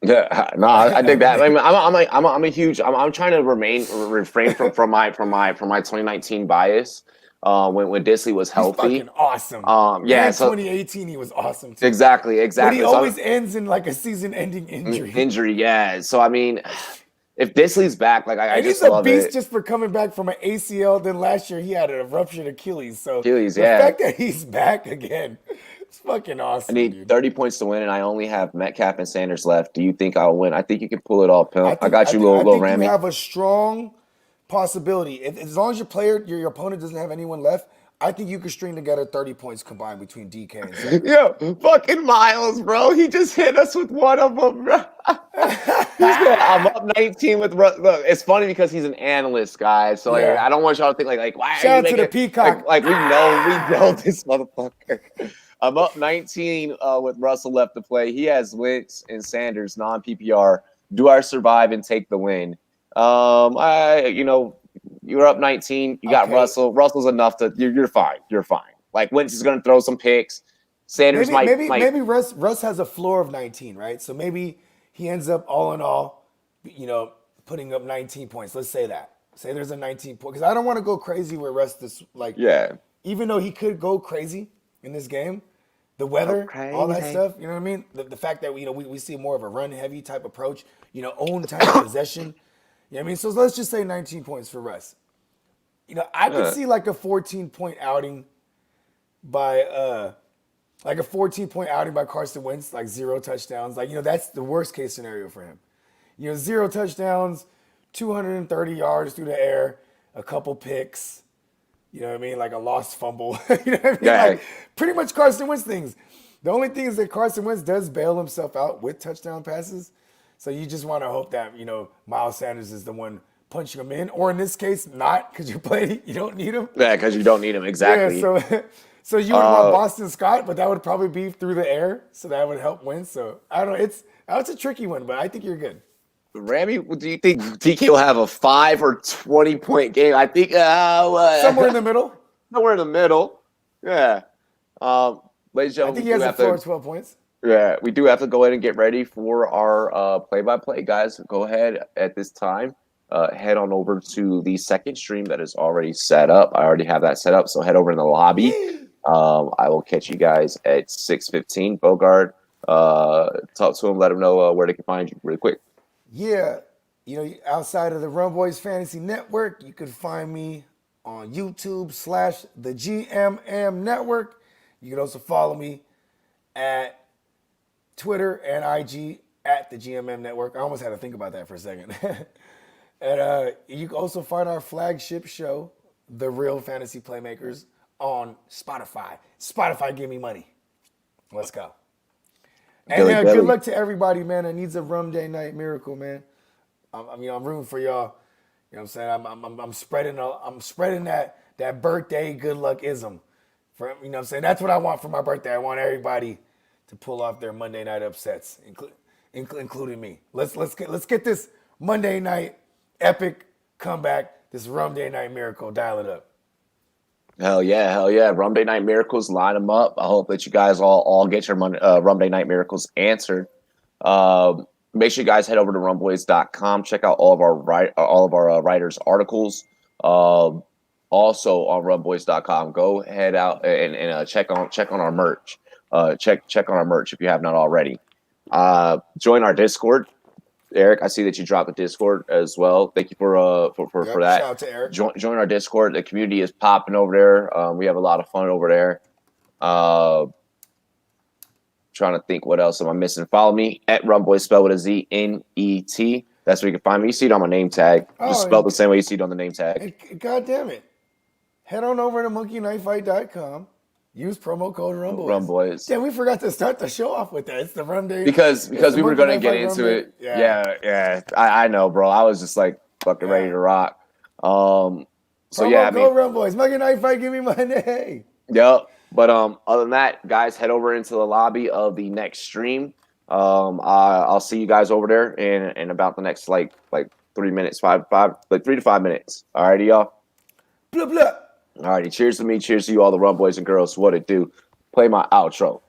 S1: Yeah, no, I dig that. I mean, I'm a huge. I'm trying to refrain from my 2019 bias. When Disley was healthy,
S2: he's fucking awesome.
S1: Yeah,
S2: and
S1: so
S2: 2018 he was awesome too.
S1: Exactly.
S2: But he always ends in like a season-ending injury.
S1: Yeah. So I mean, if Disley's back, like I just
S2: love it.
S1: love
S2: He's a beast
S1: it.
S2: just for coming back from an ACL. Then last year he had a ruptured Achilles. So the
S1: yeah.
S2: fact that he's back again, it's fucking awesome.
S1: I need 30 points to win, and I only have Metcalf and Sanders left. Do you think I'll win? I think you can pull it off, Pimp. I got you, little Ramy.
S2: You have a strong possibility. As long as your opponent doesn't have anyone left, I think you could string together 30 points combined between DK and Sanders.
S1: Yeah, fucking Miles, bro. He just hit us with one of them, bro. I'm up 19 with Russ. Look, it's funny because he's an analyst, guys. So like, I don't want y'all to think like why
S2: shout
S1: are you
S2: out to the Peacock.
S1: Like we know this motherfucker. I'm up 19 with Russell left to play. He has Wentz and Sanders non-PPR. Do I survive and take the win? You're up 19. You got Russell. Russell's enough to. You're fine. You're fine. Like Wentz is going to throw some picks. Sanders
S2: maybe Russ has a floor of 19, right? So maybe he ends up all in all, putting up 19 points. Let's say that. Say there's a 19 point because I don't want to go crazy with Russ. Even though he could go crazy in this game, the weather, all that stuff. You know what I mean? The fact that we see more of a run heavy type approach. Own time of possession. You know what I mean? So let's just say 19 points for Russ. I could see like a 14-point outing by Carson Wentz, like 0 touchdowns. Like, that's the worst case scenario for him. 0 touchdowns, 230 yards through the air, a couple picks. You know what I mean? Like a lost fumble. You know what I mean?
S1: Yeah.
S2: Like pretty much Carson Wentz things. The only thing is that Carson Wentz does bail himself out with touchdown passes. So you just want to hope that, Miles Sanders is the one punching him in. Or in this case, not, because you don't need him.
S1: Yeah, because you don't need him, exactly.
S2: Yeah, so you would want Boston Scott, but that would probably be through the air. So that would help win. So I don't know. It's a tricky one, but I think you're good.
S1: Ramy, do you think DK will have a 5 or 20-point game? I think
S2: somewhere in the middle.
S1: Somewhere in the middle. Yeah. Ladies and gentlemen,
S2: I think he has a floor of 12 points.
S1: Yeah, we do have to go ahead and get ready for our play-by-play, guys. Go ahead at this time. Head on over to the second stream that is already set up. I already have that set up, so head over in the lobby. I will catch you guys at 6:15. Bogart, talk to him, let him know where they can find you really quick.
S2: Yeah, outside of the Rumboyz Fantasy Network, you can find me on YouTube / the GMM Network. You can also follow me at Twitter and IG at the GMM Network. I almost had to think about that for a second. And you can also find our flagship show, The Real Fantasy Playmakers, on Spotify. Spotify, give me money. Let's go. And good luck to everybody, man, that needs a Rumday Night miracle, man. I'm rooting for y'all. You know what I'm saying? I'm spreading that birthday good luckism. You know what I'm saying? That's what I want for my birthday. I want everybody to pull off their Monday night upsets, including me. Let's get this Monday night epic comeback, this Rumday Night miracle. Dial it up.
S1: Hell yeah. Rumday Night Miracles, line them up. I hope that you guys all get your Rumday Night Miracles answered. Make sure you guys head over to rumboyz.com. Check out all of our writers' articles. Also on rumboyz.com, go head out and check on our merch. Check on our merch if you have not already. Join our Discord. Eric, I see that you dropped the Discord as well. Thank you for that.
S2: Shout out to Eric.
S1: Join our Discord. The community is popping over there. We have a lot of fun over there. Trying to think what else am I missing. Follow me at Rumboyz, spelled with a Z, Net. That's where you can find me. You see it on my name tag. Just spelled the same way you see it on the name tag.
S2: God damn it. Head on over to monkeyknifefight.com. Use promo code Rumboyz. Damn, we forgot to start the show off with that. It's the Rumday.
S1: Because we were going to get into it. Yeah. I know, bro. I was just like fucking ready to rock. So
S2: promo code Rumboyz. Monkey Knife Fight, give me my name.
S1: Yep. But other than that, guys, head over into the lobby of the next stream. I'll see you guys over there in about the next like 3 minutes, 3 to 5 minutes. Alrighty, y'all.
S2: Blah blah.
S1: Alrighty, cheers to me, cheers to you all the Rumboyz and girls. What it do? Play my outro.